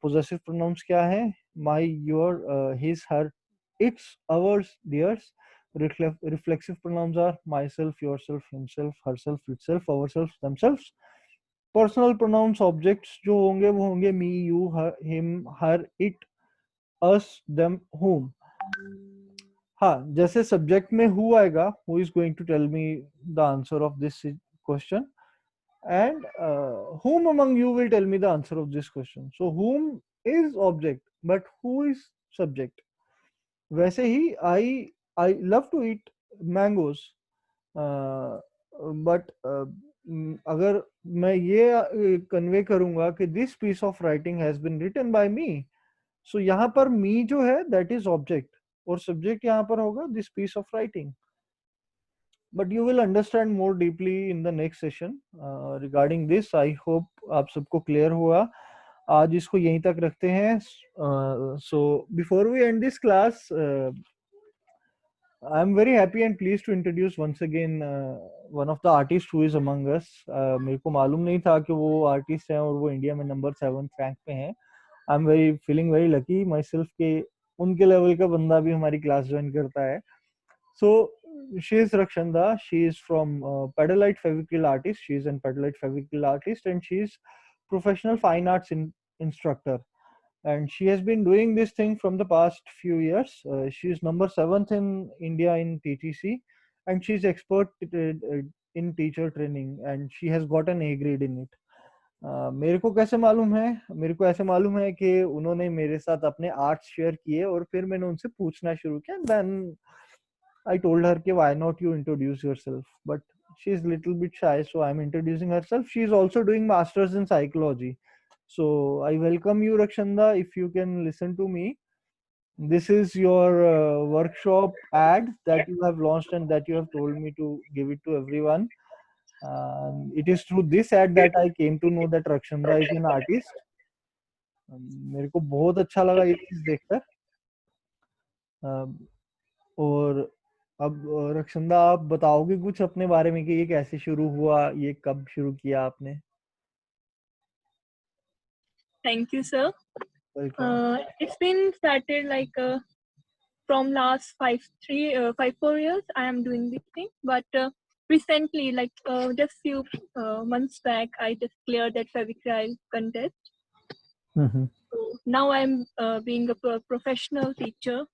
Possessive pronouns क्या है? My, your, his, her, its, ours, theirs. Reflexive pronouns are myself, yourself, himself, herself, itself, ourselves, themselves. Personal pronouns objects जो होंगे वो होंगे me, you, her, him, her, it, us, them, whom. हाँ, जैसे subject में who आएगा, who is going to tell me the answer of this question, and whom among you will tell me the answer of this question. So whom is object but who is subject. वैसे ही I love to eat mangoes, but अगर मैं ये convey करूंगा कि this piece of writing has been written by me, so यहाँ पर me जो है that is object और subject यहाँ पर होगा this piece of writing. But you will understand more deeply in the next session regarding this. I hope आप सबको clear हुआ. आज इसको यहीं तक रखते हैं. So before we end this class, I am very happy and pleased to introduce once again one of the artists who is among us. मेरे को मालूम नहीं था कि वो artist हैं और वो इंडिया में नंबर 7 रैंक पे हैं. I am feeling very lucky myself कि उनके लेवल का बंदा भी हमारी क्लास ज्वाइन करता है. So she is Rakshanda. She is from Pedalite Fabrical Artist. She is an Pedalite Fabrical Artist and she is professional fine arts instructor. And she has been doing this thing from the past few years. She is number 7th in India in TTC, and she is expert in teacher training, and she has got an A grade in it. मेरे को कैसे मालूम है? मेरे को ऐसे मालूम है कि उन्होंने मेरे साथ अपने आर्ट्स शेयर किए और फिर मैंने उनसे पूछना शुरू किया. देन I told her कि why not you introduce yourself, but she is little bit shy, so I'm introducing herself. She is also doing masters in psychology. So I welcome you, Rakshanda. If you can listen to me, this is your workshop ad that you have launched and that you have told me to give it to everyone. It is through this ad that I came to know that Rakshanda is an artist. मेरे को बहुत अच्छा लगा ये चीज देखकर. और अब रक्षंदा आप बताओगे कुछ अपने बारे में कि ये कैसे शुरू हुआ, ये कब शुरू किया आपने? Thank you, sir. Welcome. It's been started like from last 4 years. I am doing this thing, but recently, like just few months back, I just cleared that Fevicryl contest. So now I'm being a professional teacher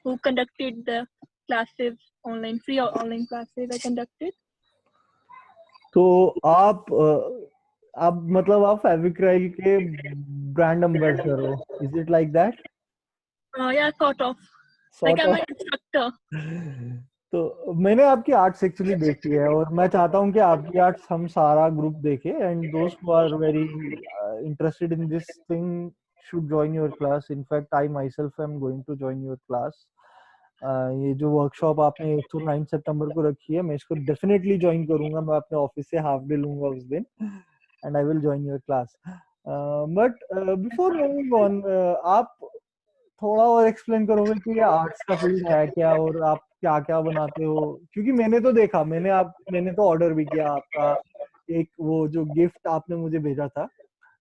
who conducted the classes online, free or online classes I conducted. तो आप मतलब आप फेविक्राइल के brand ambassador हो, is it like that? Yeah, sort of. Like I'm an instructor. तो मैंने आपकी arts actually देखी है और मैं चाहता हूँ कि आपकी आर्ट्स हम सारा ग्रुप देखे एंड दोस्त who are very interested in this thing should join your class. In fact, I myself am going to join your class. ये जो वर्कशॉप आपने 8 to 9 सितंबर को रखी है, मैं इसको डेफिनेटली ज्वाइन करूंगा. मैं अपने ऑफिस से हाफ डे लूंगा उस दिन and I will join your class. But before moving on, आप थोड़ा और एक्सप्लेन करोगे कि ये आर्ट्स का फील्ड है क्या और आप क्या क्या बनाते हो? क्योंकि मैंने तो देखा, मैंने तो ऑर्डर भी किया आपका एक वो जो गिफ्ट आपने मुझे भेजा था.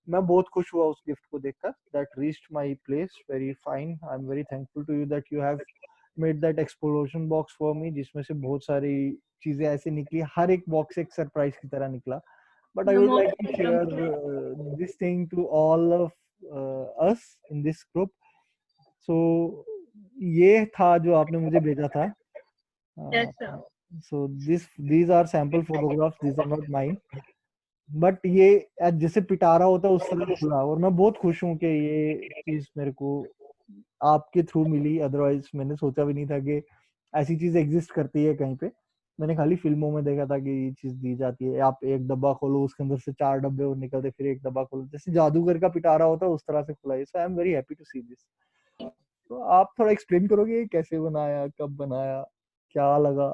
मैं बहुत खुश हुआ उस गिफ्ट को देखकर. That reached my place very fine. I am very thankful to you that you have made that explosion box for me, जिसमें से बहुत सारी चीजें ऐसे निकली. हर एक बॉक्स एक सरप्राइज की तरह निकला. But I would like to share this thing to all of us in this group. So ये था जो आपने मुझे भेजा था. Yes, sir. So these are sample photographs, these are not mine. But ये जैसे पिटारा होता है उस तरह खुला और मैं बहुत खुश हूँ कि ये चीज मेरे को आपके थ्रू मिली. अदरवाइज मैंने सोचा भी नहीं था कि ऐसी चीज एग्जिस्ट करती है कहीं पे. मैंने खाली फिल्मों में देखा था कि ये चीज दी जाती है, आप एक डब्बा खोलो उसके अंदर से 4 डब्बे और निकलते, फिर एक डब्बा खोलो, जैसे जादूगर का पिटारा होता है उस तरह से खुला है. So I am very happy to see this. तो आप थोड़ा एक्सप्लेन करोगे कैसे बनाया, कब बनाया, क्या लगा?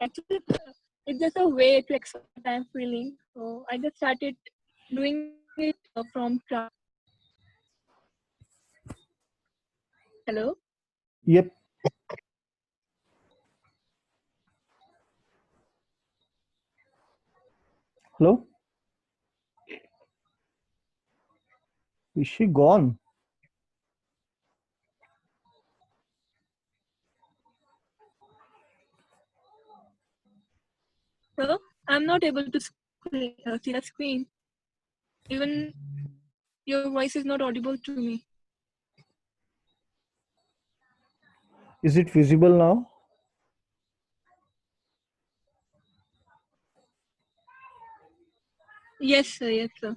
Actually, it's just a way to express what I'm feeling. So I just started doing it from craft. Hello? Yep. Hello? Is she gone? So I'm not able to see the screen. Even your voice is not audible to me. Is it visible now? Yes, sir. Yes, sir.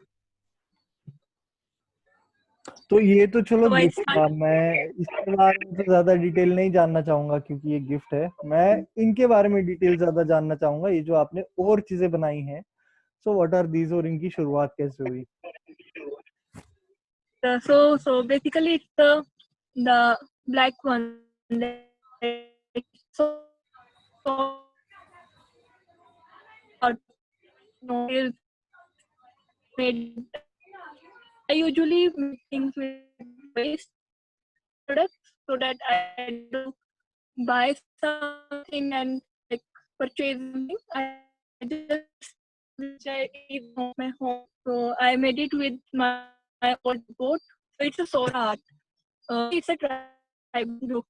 तो ये तो चलो So I gift था. मैं इसके बारे में तो ज्यादा डिटेल नहीं जानना चाहूंगा क्योंकि ये गिफ्ट है. मैं इनके बारे में डिटेल ज्यादा जानना चाहूंगा, ये जो आपने और चीजें बनाई हैं. सो व्हाट आर दीज और इनकी शुरुआत कैसे हुई? So basically it's the black one. So no, is made. I usually make things with waste products so that I do buy something and like purchase something. I just which I eat home my home. So I made it with my old boat. So it's a solar art. It's a tribe जो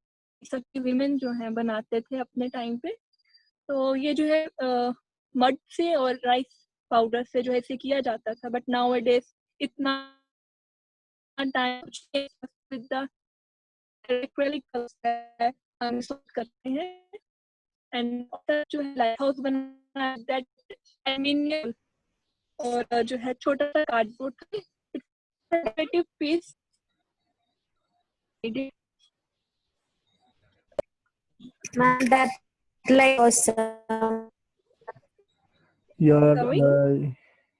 सभी women जो हैं बनाते थे अपने time पे. तो ये जो है मड से और राइस पाउडर से जो है इसे किया जाता था. बट नाउ अ डेज इतना time with the acrylic colours हम सोच करते हैं. एंड जो है लाइट हाउस बना है दैट एल्यूमिनियम और जो है छोटा सा cardboard decorative piece Man, that like awesome. यार Sorry?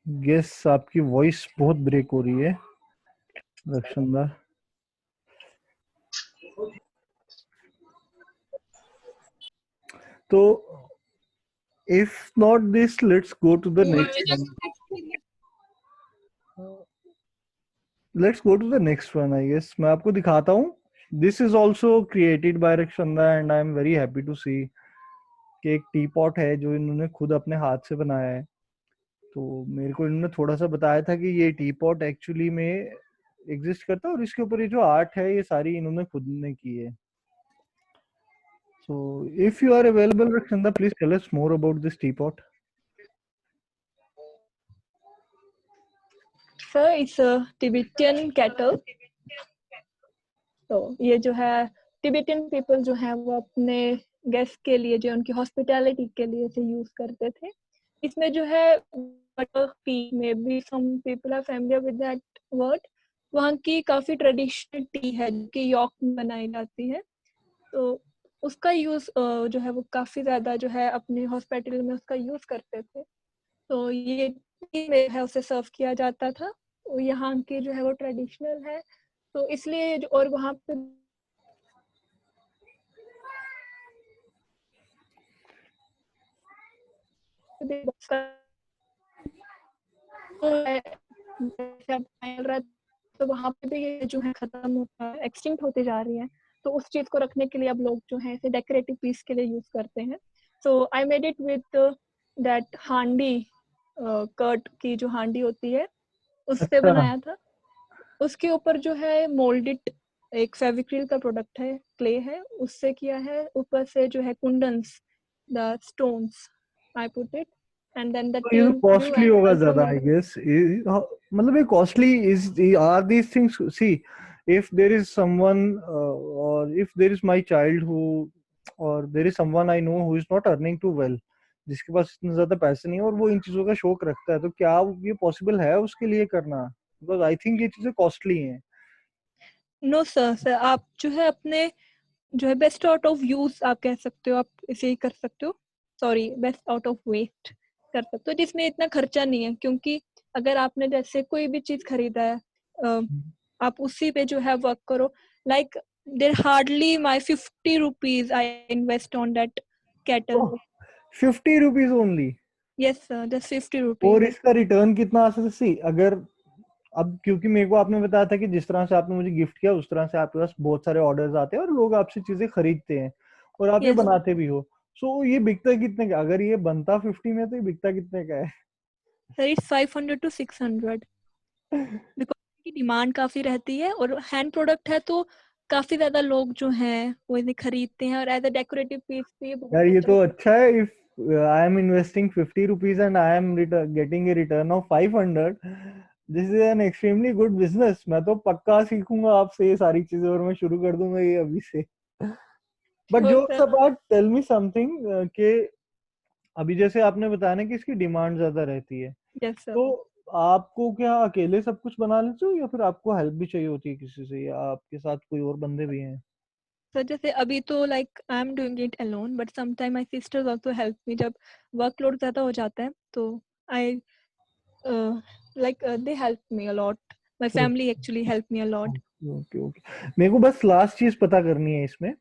गेस आपकी वॉइस बहुत ब्रेक हो रही है रक्षंदा. तो if not this, let's go to the next one. Let's go to the next one, I guess. मैं आपको दिखाता हूँ. This is also created by Rakshanda and I am very happy to see कि एक टी पॉट है जो इन्होंने खुद अपने हाथ से बनाया है. तो मेरे को इन्होंने थोड़ा सा बताया था कि ये टी पॉट एक्चुअली में एग्जिस्ट करता है और इसके ऊपर ये जो आर्ट है ये सारी इन्होंने खुद ने की है. So if you are available, Rakshanda, please tell us more about this teapot. Sir, it's a Tibetan kettle. तो ये जो है टिबेटियन पीपल जो है वो अपने गेस्ट के लिए जो उनकी हॉस्पिटैलिटी के लिए इसे यूज करते थे. इसमें जो है बटर टी में भी some people are familiar with that word. वहाँ की काफी ट्रेडिशनल टी है जो कि यॉर्क में बनाई जाती है. तो उसका यूज जो है वो काफी ज्यादा जो है अपने हॉस्पिटल में उसका यूज करते थे. तो ये टी में है उसे सर्व किया जाता था. वो यहाँ की जो है वो ट्रेडिशनल है. तो इसलिए और वहाँ पे तो वहाँ पे भी ये जो है खत्म होता है, एक्सटिंक्ट होते जा रही है. तो उस चीज को रखने के लिए अब लोग जो है इसे डेकोरेटिव पीस के लिए यूज करते हैं. So I made it with that handi, curd की जो हांडी होती है उससे बनाया था. उसके ऊपर जो है मोल्डेड एक फेविक्रिल का प्रोडक्ट है, क्ले है, उससे किया है. ऊपर से जो है kundans, the stones I put it and then the तो ये कॉस्टली होगा ज्यादा, आई गेस. मतलब ये costly is are these things. See if there is someone or if there is my child who or there is someone I know who is not earning too well, जिसके पास इतने ज्यादा पैसे नहीं है और वो इन चीजों का शौक रखता है, तो क्या ये पॉसिबल है उसके लिए करना? बिकॉज आई थिंक ये चीजें कॉस्टली हैं. नो सर, आप जो है अपने जो है बेस्ट आउट ऑफ यूज आप कह सकते हो, आप इसे ही कर सकते हो. Sorry, best out of waste कर सकते हो जिसमें इतना खर्चा नहीं है. क्योंकि अगर आपने जैसे कोई भी चीज खरीदा है आप उसी पे जो है वर्क करो. Like there hardly my 50 rupees I invest on that kettle. 50 rupees only? Yes sir, just 50 और रुपीज. इसका रिटर्न कितना आ सकता है? सी अगर अब क्योंकि मेरे को आपने बताया था कि जिस तरह से आपने मुझे गिफ्ट किया उस तरह से आपके पास बहुत सारे ऑर्डर्स आते हैं और लोग आपसे चीजें खरीदते हैं और आप ये Yes. बनाते भी हो. सो ये बिकता कितने का? अगर ये बनता 50 में तो ये बिकता कितने का है? सर इट्स 500 to 600 बिकॉज की डिमांड काफी रहती है और हैंड प्रोडक्ट है तो काफी ज्यादा लोग जो हैं वो इन्हें खरीदते हैं. और एज अ डेकोरेटिव पीस भी यार ये बहुत तो अच्छा है. If I am investing 50 rupees and I am getting a return of 500, this is an extremely good business. मैं तो पक्का सीखूंगा आपसे ये सारी चीजें और मैं शुरू कर दूंगा ये अभी से. But jokes apart, tell me something कि अभी जैसे आपने बताया ना कि इसकी डिमांड ज्यादा रहती है. Yes, sir. तो आपको क्या अकेले सब कुछ बना लेते हो या फिर आपको हेल्प भी चाहिए होती है किसी से, या आपके साथ कोई और बंदे भी हैं? सर जैसे अभी तो like I am doing it alone but some time my sisters also help me. जब वर्कलोड ज्यादा हो जाता है तो I like they help me a lot. My family actually help me a lot. Okay okay. मेरे को बस last चीज पता करनी है इसमें.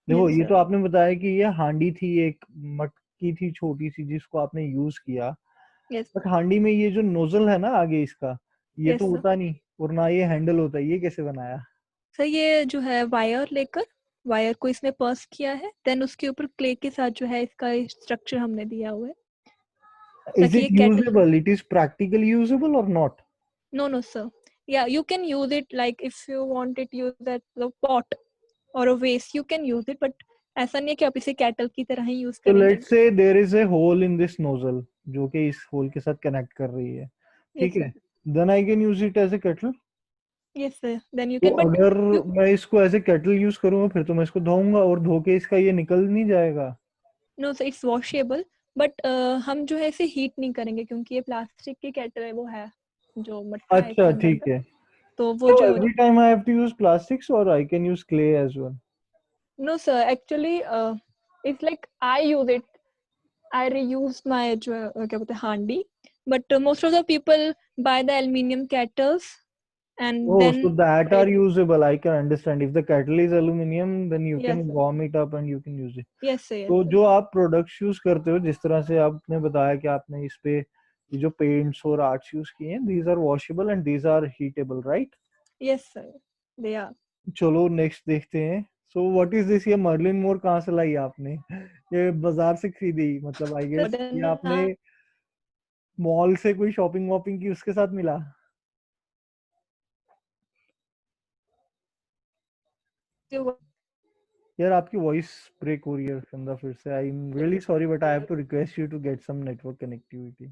देखो ये तो आपने बताया कि ये हांडी थी, एक मटकी थी छोटी सी जिसको आपने यूज किया. बट हांडी में ये जो नोजल है ना आगे इसका, ये तो होता नहीं और ना ये हैंडल होता है. ये कैसे बनाया? सर ये जो है वायर लेकर वायर को इसमें पर्स किया है, देन उसके ऊपर क्ले के साथ जो है इसका स्ट्रक्चर हमने दिया हुआ है. Is it usable? It is practically usable or not? No sir. Yeah, you can use it like if you want it use that the pot or a vase you can use it, but ऐसा नहीं है कि आप इसे cattle की तरह ही use करेंगे. So let's say there is a hole in this nozzle जो कि इस होल के साथ कनेक्ट कर रही है, ठीक है? Then I can use it as a kettle. Yes sir, then you तो can. अगर मैं इसको एज ए केटल यूज करूंगा फिर तो मैं इसको धोऊंगा और धो के इसका ये निकल नहीं जाएगा? No sir it's washable but हम जो है इसे हीट नहीं करेंगे क्योंकि ये प्लास्टिक की केटल है वो है जो मट्टा है अच्छा इसके अंदर ठीक का है. तो वो So जो every time I have to use plastics or I can use clay as well? No sir actually it's like I use it I reuse my जो क्या बोलते हैं हांडी but most of the people buy the aluminium kettles and Oh, then so that are it, usable. I can understand. If the kettle is aluminum, then you yes can sir. warm it up and you can use it. Yes sir, yes तो sir. जो आप products use करते हो, जिस तरह से आपने बताया कि आपने इस पे ये जो पेंट्स और आर्ट्स यूज किए हैं, these are washable and these are heatable, right? Yes sir, they are. चलो नेक्स्ट देखते हैं. So what is this? ये मर्लिन मोर कहाँ से लाई आपने? ये बाजार से खरीदी मतलब आई So गेस, then ये आपने मॉल से कोई शॉपिंग वॉपिंग की उसके साथ मिला? यार आपकी वॉइस ब्रेक हो रही है चंदा फिर से. I am really sorry but I have to request you to get some network connectivity.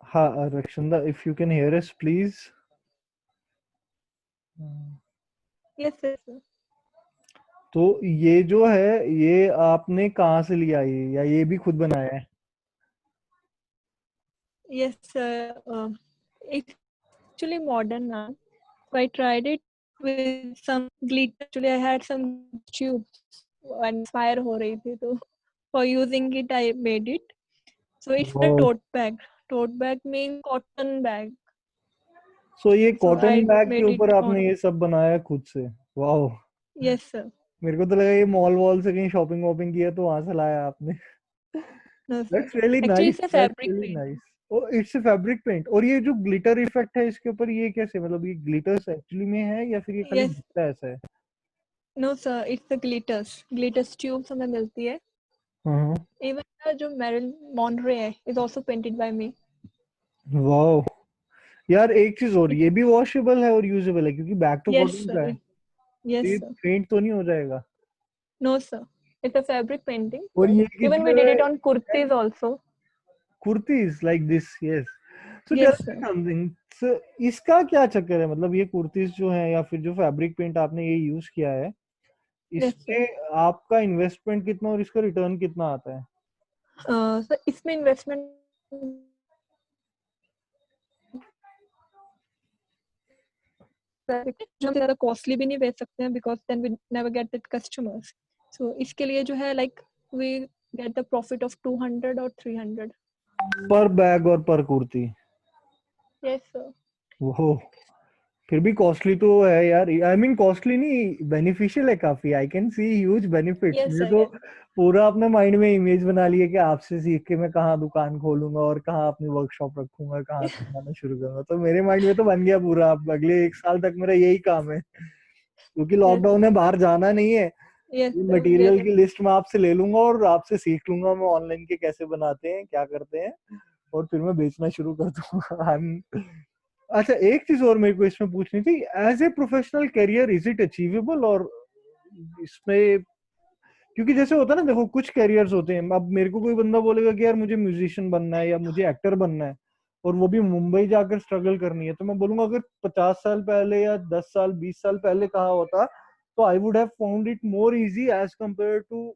हाँ Rakshanda, if you can hear us please. yes sir. तो ये जो है ये आपने कहाँ से लिया ये, या ये भी खुद बनाया है? Yes sir. It's actually modern now. So I tried it with some glitter. Actually, I had some tubes and fire हो रही थी तो for using it I made it. So it's a Wow. tote bag. Tote bag means cotton bag. सो ये So cotton I bag के made ऊपर it आपने on. ये सब बनाया खुद से? वाओ. Yes sir. मेरे को तो लगा ये मॉल वॉल से कहीं शॉपिंग वॉपिंग किया तो वहां से लाया आपने. No sir. That's really Actually nice, it's a that's fabric really paint. Nice. Oh it's a fabric paint. और ये जो ग्लिटर इफेक्ट है इसके ऊपर, ये कैसे, मतलब ये ग्लिटर्स एक्चुअली में है या फिर ये खाली Yes. दिखता है ऐसा है? No sir. It's the glitters. Glitters tubes हमें मिलती है. हाँ. Even जो Marilyn Monroe है is also painted by me. Wow. यार एक चीज और, ये भी वॉशेबल है और यूजेबल है क्योंकि बैग तो Yes कॉटन का sir. है. Yes ये sir. पेंट तो नहीं हो जाएगा? No sir. It's a fabric painting. और ये Even we did it on kurtis also. Kurtis like this? Yes. So tell Yes me sir. Something. इसका क्या चक्कर है, मतलब ये कुर्तीज जो है या फिर जो फैब्रिक पेंट आपने ये यूज किया है, Yes sir. इसमें आपका इन्वेस्टमेंट कितना और इसका रिटर्न कितना आता है? सर इसमें इन्वेस्टमेंट जो हम ज़्यादा कॉस्टली भी नहीं बेच सकते हैं because then we never get that customers. So इसके लिए जो है like we get the profit of 200 और 300. पर बैग और पर कुर्ती? Yes sir. वो फिर भी कॉस्टली तो है यार. आई मीन कॉस्टली नहीं, बेनिफिशियल है काफी. I can see huge benefits. Yes मुझे सर. तो पूरा अपने माइंड में इमेज बना लिया कि आपसे सीख के मैं कहाँ दुकान खोलूंगा और कहाँ अपनी वर्कशॉप रखूंगा, कहाँ सिखाना शुरू करूंगा. तो मेरे माइंड में तो बन गया पूरा. अब अगले 1 साल तक मेरा यही काम है क्योंकि लॉकडाउन है, बाहर जाना नहीं है. यस ये सर. मटेरियल की लिस्ट मैं आपसे ले लूंगा और आपसे सीख लूंगा मैं ऑनलाइन के कैसे बनाते हैं, क्या करते हैं, और फिर मैं बेचना शुरू कर दूंगा. अच्छा एक चीज और मेरे को इसमें पूछनी थी. As a professional career is it achievable? और इसमें क्योंकि जैसे होता है ना, देखो कुछ करियर्स होते हैं. अब मेरे को कोई बंदा बोलेगा कि यार मुझे म्यूजिशियन बनना है या मुझे एक्टर बनना है और वो भी मुंबई जाकर स्ट्रगल करनी है, तो मैं बोलूंगा अगर 50 साल पहले या 10 साल 20 साल पहले कहा होता तो I would have found it more easy as compare to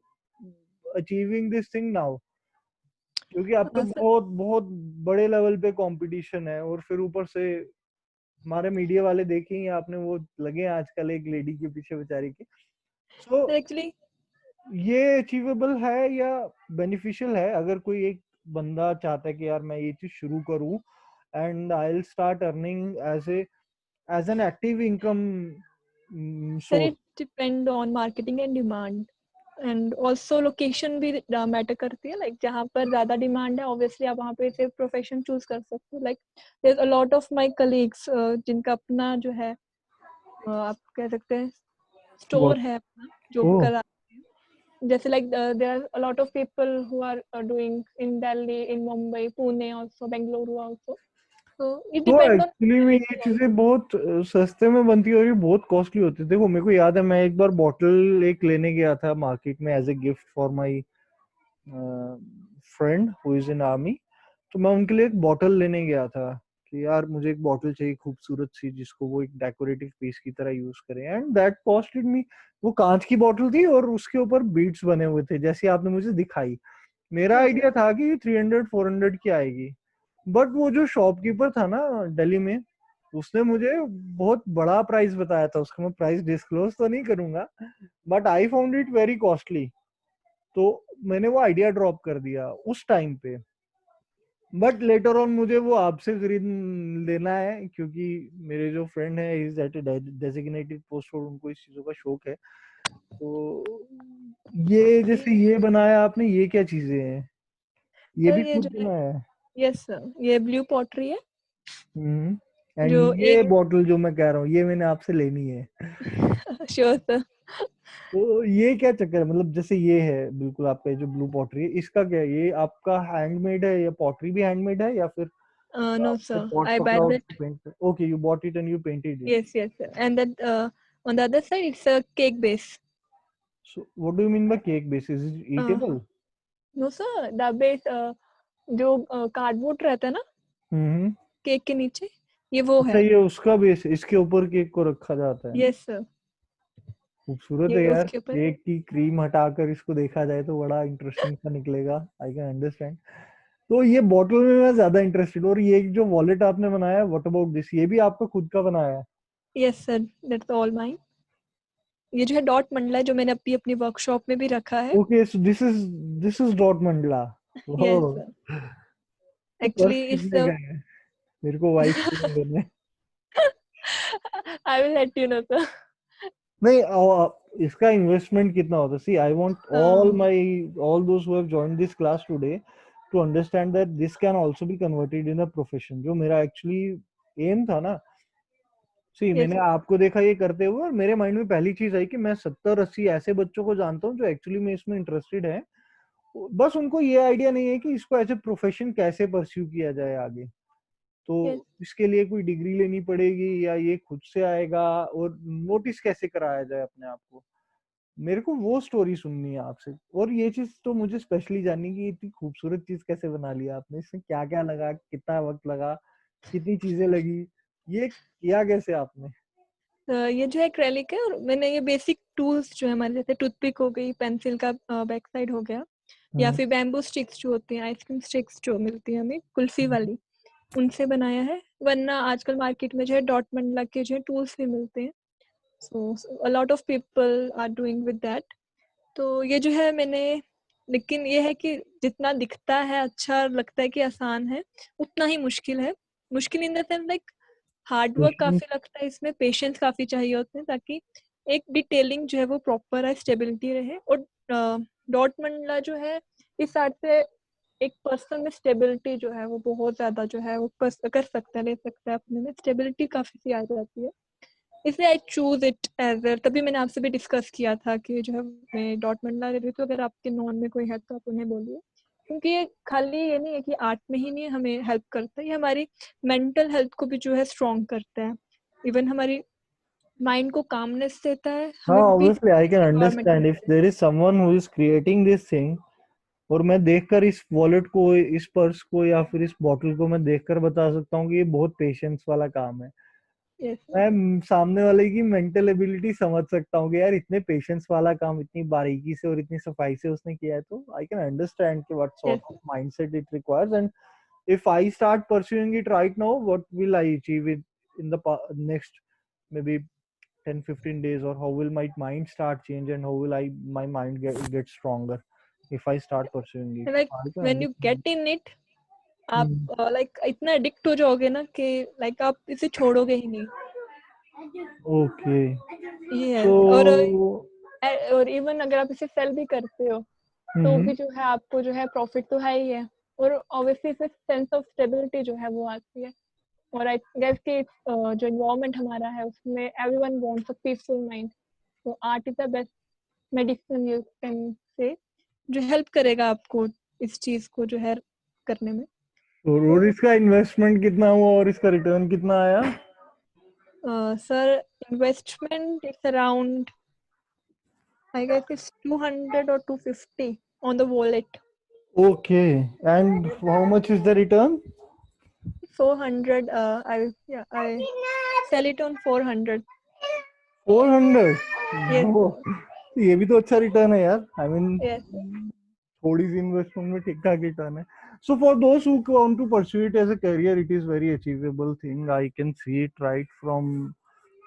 achieving this thing now. क्योंकि अब तो बहुत बहुत बड़े लेवल पे कंपटीशन है. और फिर ऊपर से हमारे मीडिया वाले देखेंगे आपने, वो लगे आजकल एक लेडी के पीछे बेचारी के. सो एक्चुअली ये अचीवेबल है या बेनिफिशियल है अगर कोई एक बंदा चाहता है कि यार मैं ये चीज शुरू करूं and I will start earning as an active income sir source? It depend on marketing and demand and also location भी मैटर करती है. लाइक जहाँ पर ज्यादा डिमांड है ऑब्वियसली आप वहाँ पे सिर्फ प्रोफेशन चूज कर सकते हो. Like there is a lot of my colleagues जिनका अपना जो है आप कह सकते हैं स्टोर है अपना जो करा. जैसे like there are a lot of people who are doing in Delhi, in Mumbai, Pune also, Bengaluru also. तो इट तो डिपेंड्स एक्चुअली में ये चीजें बहुत सस्ते में बनती है और ये बहुत कॉस्टली होती है. देखो मेरे को याद है, मैं एक बार बॉटल एक लेने गया था मार्केट में as a gift for my friend who is in army. तो मैं उनके लिए एक बॉटल लेने गया था. कि यार मुझे एक बॉटल चाहिए खूबसूरत सी जिसको वो एक डेकोरेटिव पीस की तरह यूज करें, एंड दैट कॉस्टेड मी, वो कांच की बॉटल थी और उसके ऊपर बीड्स बने हुए थे जैसे आपने मुझे दिखाई। मेरा आइडिया था कि 300-400 की आएगी, बट वो जो शॉपकीपर था ना दिल्ली में, उसने मुझे बहुत बड़ा प्राइस बताया था। उसका मैं प्राइस डिस्क्लोज तो नहीं करूंगा, but I found it very costly. तो मैंने वो आइडिया ड्रॉप कर दिया उस टाइम पे। बट लेटर ऑन मुझे वो आपसे खरीद लेना है, क्योंकि मेरे जो फ्रेंड है is at a designated post और उनको इस चीजों का शौक है। तो ये जैसे ये बनाया आपने, ये क्या चीजें हैं? ये सर भी ये खुद जो है, बनाया है? यस सर, ये ब्लू पॉटरी है एंड जो ये एक बॉटल जो मैं कह रहा हूँ ये मैंने आपसे लेनी है। Sure sir. तो ये क्या चक्कर है, मतलब जैसे ये है बिल्कुल आपका ये जो ब्लू पॉटरी है, इसका क्या है? ये आपका हैंडमेड है या पॉटरी भी हैंडमेड है, या फिर नो आपको सर, पॉट आई पकड़ा बाय और दैट। उसको paint? Okay, you bought it and you painted it. Yes, yes, sir. And then on the other side, it's a cake base. So what do you mean by cake base? Is it eatable? No, sir. The base जो cardboard रहता है ना हम्म। Cake के नीचे, ये वो अच्छा, है। ये उसका बेस है, इसके ऊपर केक को रखा जाता है। यस सर, खूबसूरत ये है यार। उसके ऊपर। केक की क्रीम हटाकर इसको देखा जाए तो बड़ा इंटरेस्टिंग सा निकलेगा। I can understand. तो ये बॉटल में मैं ज्यादा इंटरेस्टेड। और ये जो वॉलेट आपने बनाया, व्हाट अबाउट दिस? ये भी आपका खुद का बनाया है? Yes sir, that's all mine. ये जो है डॉट मंडला है जो मैंने अपनी अपनी वर्कशॉप में भी रखा है। Okay, so this is dot mandala. Yes oh, sir, तो पर्स एक्चुअली इट्स कितने का है? मेरे को वाइफ को नहीं देने। I will let you know sir. नहीं, इसका इन्वेस्टमेंट कितना होता है? See, I want all those who have joined this class today to understand that this can also be converted in a profession, जो मेरा एक्चुअली एम था ना। सी, yes मैंने आपको देखा ये करते हुए और मेरे माइंड में पहली चीज आई कि मैं 70-80 ऐसे बच्चों को जानता हूँ जो एक्चुअली में इसमें इंटरेस्टेड है, बस उनको ये आइडिया नहीं है कि इसको एज ए प्रोफेशन कैसे परस्यू किया जाए आगे। तो यस इसके लिए कोई डिग्री लेनी पड़ेगी या ये खुद से आएगा, और नोटिस कैसे कराया जाए अपने आप को? मेरे को वो स्टोरी सुननी है आपसे। और ये चीज तो मुझे स्पेशली जाननी कि इतनी खूबसूरत चीज कैसे बना लिया आपने, इसमें क्या क्या लगा, कितना वक्त लगा, कितनी चीजें लगी, ये किया कैसे आपने? ये जो है एक्रेलिक है और मैंने ये बेसिक टूल्स जो है हमारे, जैसे टूथपिक हो गई, पेंसिल का बैक साइड हो गया, या फिर बैम्बू स्टिक्स जो होती हैं, आइसक्रीम स्टिक्स जो मिलती है हमें कुल्फी वाली, उनसे बनाया है। वरना आजकल मार्केट में जो है डॉट मंडला के जो है टूल्स भी मिलते हैं। So a lot of people are doing with that. तो ये जो है मैंने, लेकिन ये है कि जितना दिखता है अच्छा लगता है कि आसान है, उतना ही मुश्किल है। मुश्किल in the sense like hard work काफी लगता है, इसमें पेशेंस काफी चाहिए होते हैं ताकि एक डिटेलिंग जो है वो प्रॉपर है, स्टेबिलिटी रहे। और डॉट मंडला जो है इस साइड से एक पर्सन में स्टेबिलिटी जो है वो बहुत ज्यादा जो है वो कर सकता है, ले सकता है अपने में, स्टेबिलिटी काफी सी आ जाती है। इसलिए I choose it as a, तभी मैंने आपसे भी डिस्कस किया था कि जो है मैं डॉट मंडला ले रही हूँ, तो अगर आपके नॉन में कोई है तो आप उन्हें बोलिए। क्योंकि ये खाली ये नहीं है कि आर्ट में ही नहीं हमें हेल्प करता है, ये हमारी मेंटल हेल्थ को भी जो है स्ट्रॉन्ग करता है, इवन हमारी माइंड को कामनेस देता है, हाँ, हमें piece obviously I can environment understand if देता है। There is someone who is creating this thing. और मैं देखकर इस वॉलेट को, इस पर्स को या फिर इस बॉटल को मैं देखकर बता सकता हूँ कि ये बहुत पेशेंस वाला काम है। यस मैं सामने वाले की मेंटल एबिलिटी समझ सकता हूँ कि यार इतने पेशेंस वाला काम इतनी बारीकी से और इतनी सफाई से उसने किया है। तो आई कैन अंडरस्टैंड कि what sort yes of mindset it requires, and if I start pursuing it right now, what will I achieve it in the next maybe 10-15 days, or how will my mind start change, and how will my mind get stronger if I start pursuing it? Like I can when you understand. Get in it, आप like इतना addict हो जाओगे ना कि like आप इसे छोड़ोगे ही नहीं। Okay, ये है। so और इवन अगर आप इसे सेल भी करते हो तो भी जो है आपको जो है प्रॉफिट तो है ही है, और ऑब्वियसली इसमें सेंस ऑफ स्टेबिलिटी जो है वो आती है। और आई गेस कि जो एनवायरनमेंट हमारा है उसमें everyone wants a peaceful mind, तो art is the best medicine you can say, जो हेल्प करेगा आपको इस चीज को जो है करने में। और इसका इन्वेस्टमेंट कितना हुआ और इसका रिटर्न कितना आया? Sir investment it's around I guess it's 200 or 250 on the wallet. Okay, and how much is the return? 400. I sell it on 400. 400? Yes. Oh, ये भी तो अच्छा रिटर्न है यार. I mean, Yes. थोड़ी सी इन्वेस्टमेंट में ठीक ठाक रिटर्न है. So for those who want to pursue it as a career, it is very achievable thing. I can see it right from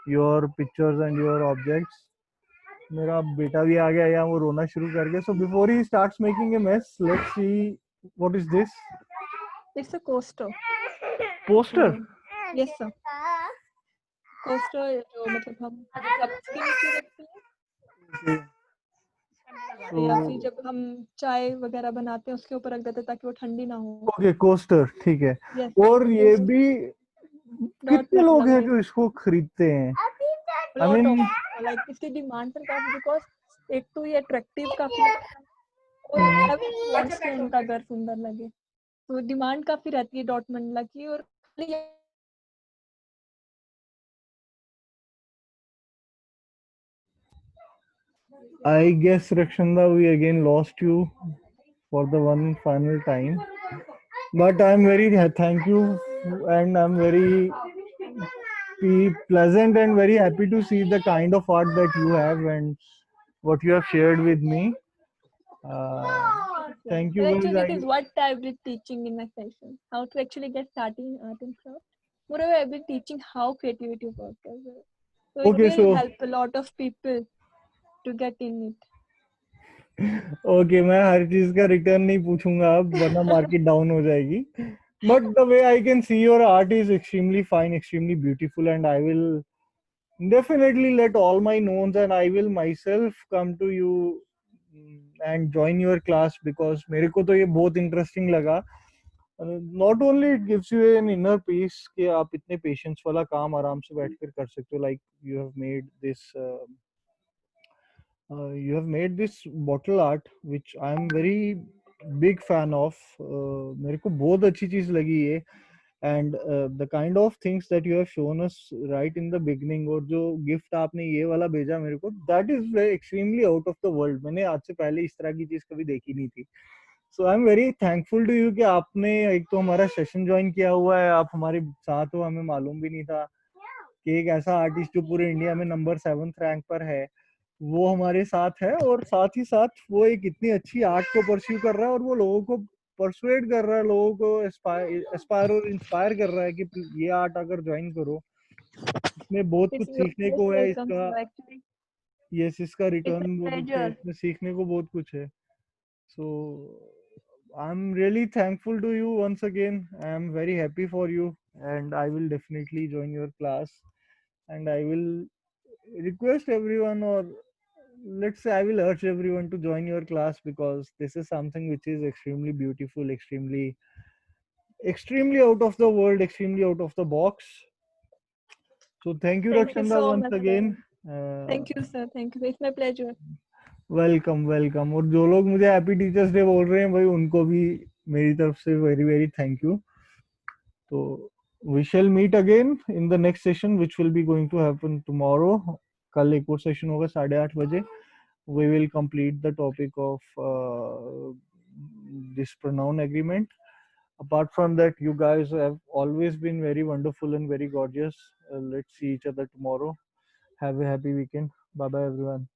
your pictures and your objects. मेरा बेटा भी आ गया यहाँ, वो रोना शुरू कर गया. So before he starts making a mess, let's see what is this. It's a coaster. Poster. Yes sir. Coaster जो मतलब हम कप्स के नीचे रखते हैं या फिर जब हम चाय वगैरह बनाते हैं उसके ऊपर रख देते हैं ताकि वो ठंडी ना हो. ओके, कोस्टर, ठीक है. Yes. और ये भी कितने लोग हैं मतलब जो इसको खरीदते हैं? I lot mean, of like इसकी डिमांड पर काफी, बिकॉज एक तो ये अट्रैक्टिव काफी लगता है और everyone wants कि उनका घर सुंदर लगे, तो डिमांड काफी रहती है डॉट मंडला की. और I guess Rakshanda, we again lost you for the one final time. But I'm very thank you, and I'm very pleasant and very happy to see the kind of art that you have and what you have shared with me. Thank you actually guys. this is what I've been teaching in my session, how to actually get started in art and craft. Moreover, I've been teaching how creativity works as well. So Okay, it will so- help a lot of people to get in it. Okay, मैं हर चीज का return नहीं पूछूंगा अब, वरना market down हो जाएगी. But the way I can see your art is extremely fine, extremely beautiful, and I will definitely let all my knowns and I will myself come to you and join your class, because मेरे को तो ये बहुत interesting लगा. Not only it gives you an inner peace कि आप इतने patience वाला काम आराम से बैठकर कर सकते हो, like you have made this bottle art which I am very big fan of. मेरे को बहुत अच्छी चीज लगी ये. And the kind of things that you have shown us right in the beginning, और जो गिफ्ट आपने ये वाला भेजा मेरे को, that is very extremely out of the world. मैंने आज से पहले इस तरह की चीज कभी देखी नहीं थी. So I'm very thankful to you कि आपने एक तो हमारा सेशन ज्वाइन किया हुआ है, आप हमारे साथ हो, हमें मालूम भी नहीं था कि एक ऐसा आर्टिस्ट जो पूरे इंडिया में नंबर 7th रैंक पर है वो हमारे साथ है, और साथ ही साथ वो एक इतनी अच्छी आर्ट को परस्यू कर रहा है और वो लोगों को परसुएड कर रहा है, लोगों को एस्पायर और इंस्पायर कर रहा है कि ये आर्ट अगर ज्वाइन करो. इसमें बहुत कुछ सीखने को है. इसका इसका रिटर्न बहुत अच्छा है, इसमें सीखने को बहुत कुछ है. सो I'm really thankful to you once again. I am very happy for you, and I will definitely join your class, and I will request everyone, or let's say I will urge everyone to join your class, because this is something which is extremely beautiful, extremely out of the world, extremely out of the box. So thank you, Rakshanda, once again. Thank you sir, thank you, it's my pleasure. Welcome welcome. और जो लोग मुझे happy teachers day बोल रहे हैं भाई, उनको भी मेरी तरफ से वेरी वेरी थैंक यू. तो we shall meet again in the next session which will be going to happen tomorrow. कल एक और सेशन होगा 8:30 बजे. We will complete the topic of this pronoun agreement. Apart from that, you guys have always been very wonderful and very gorgeous. Let's see each other tomorrow. Have a happy weekend. Bye bye everyone.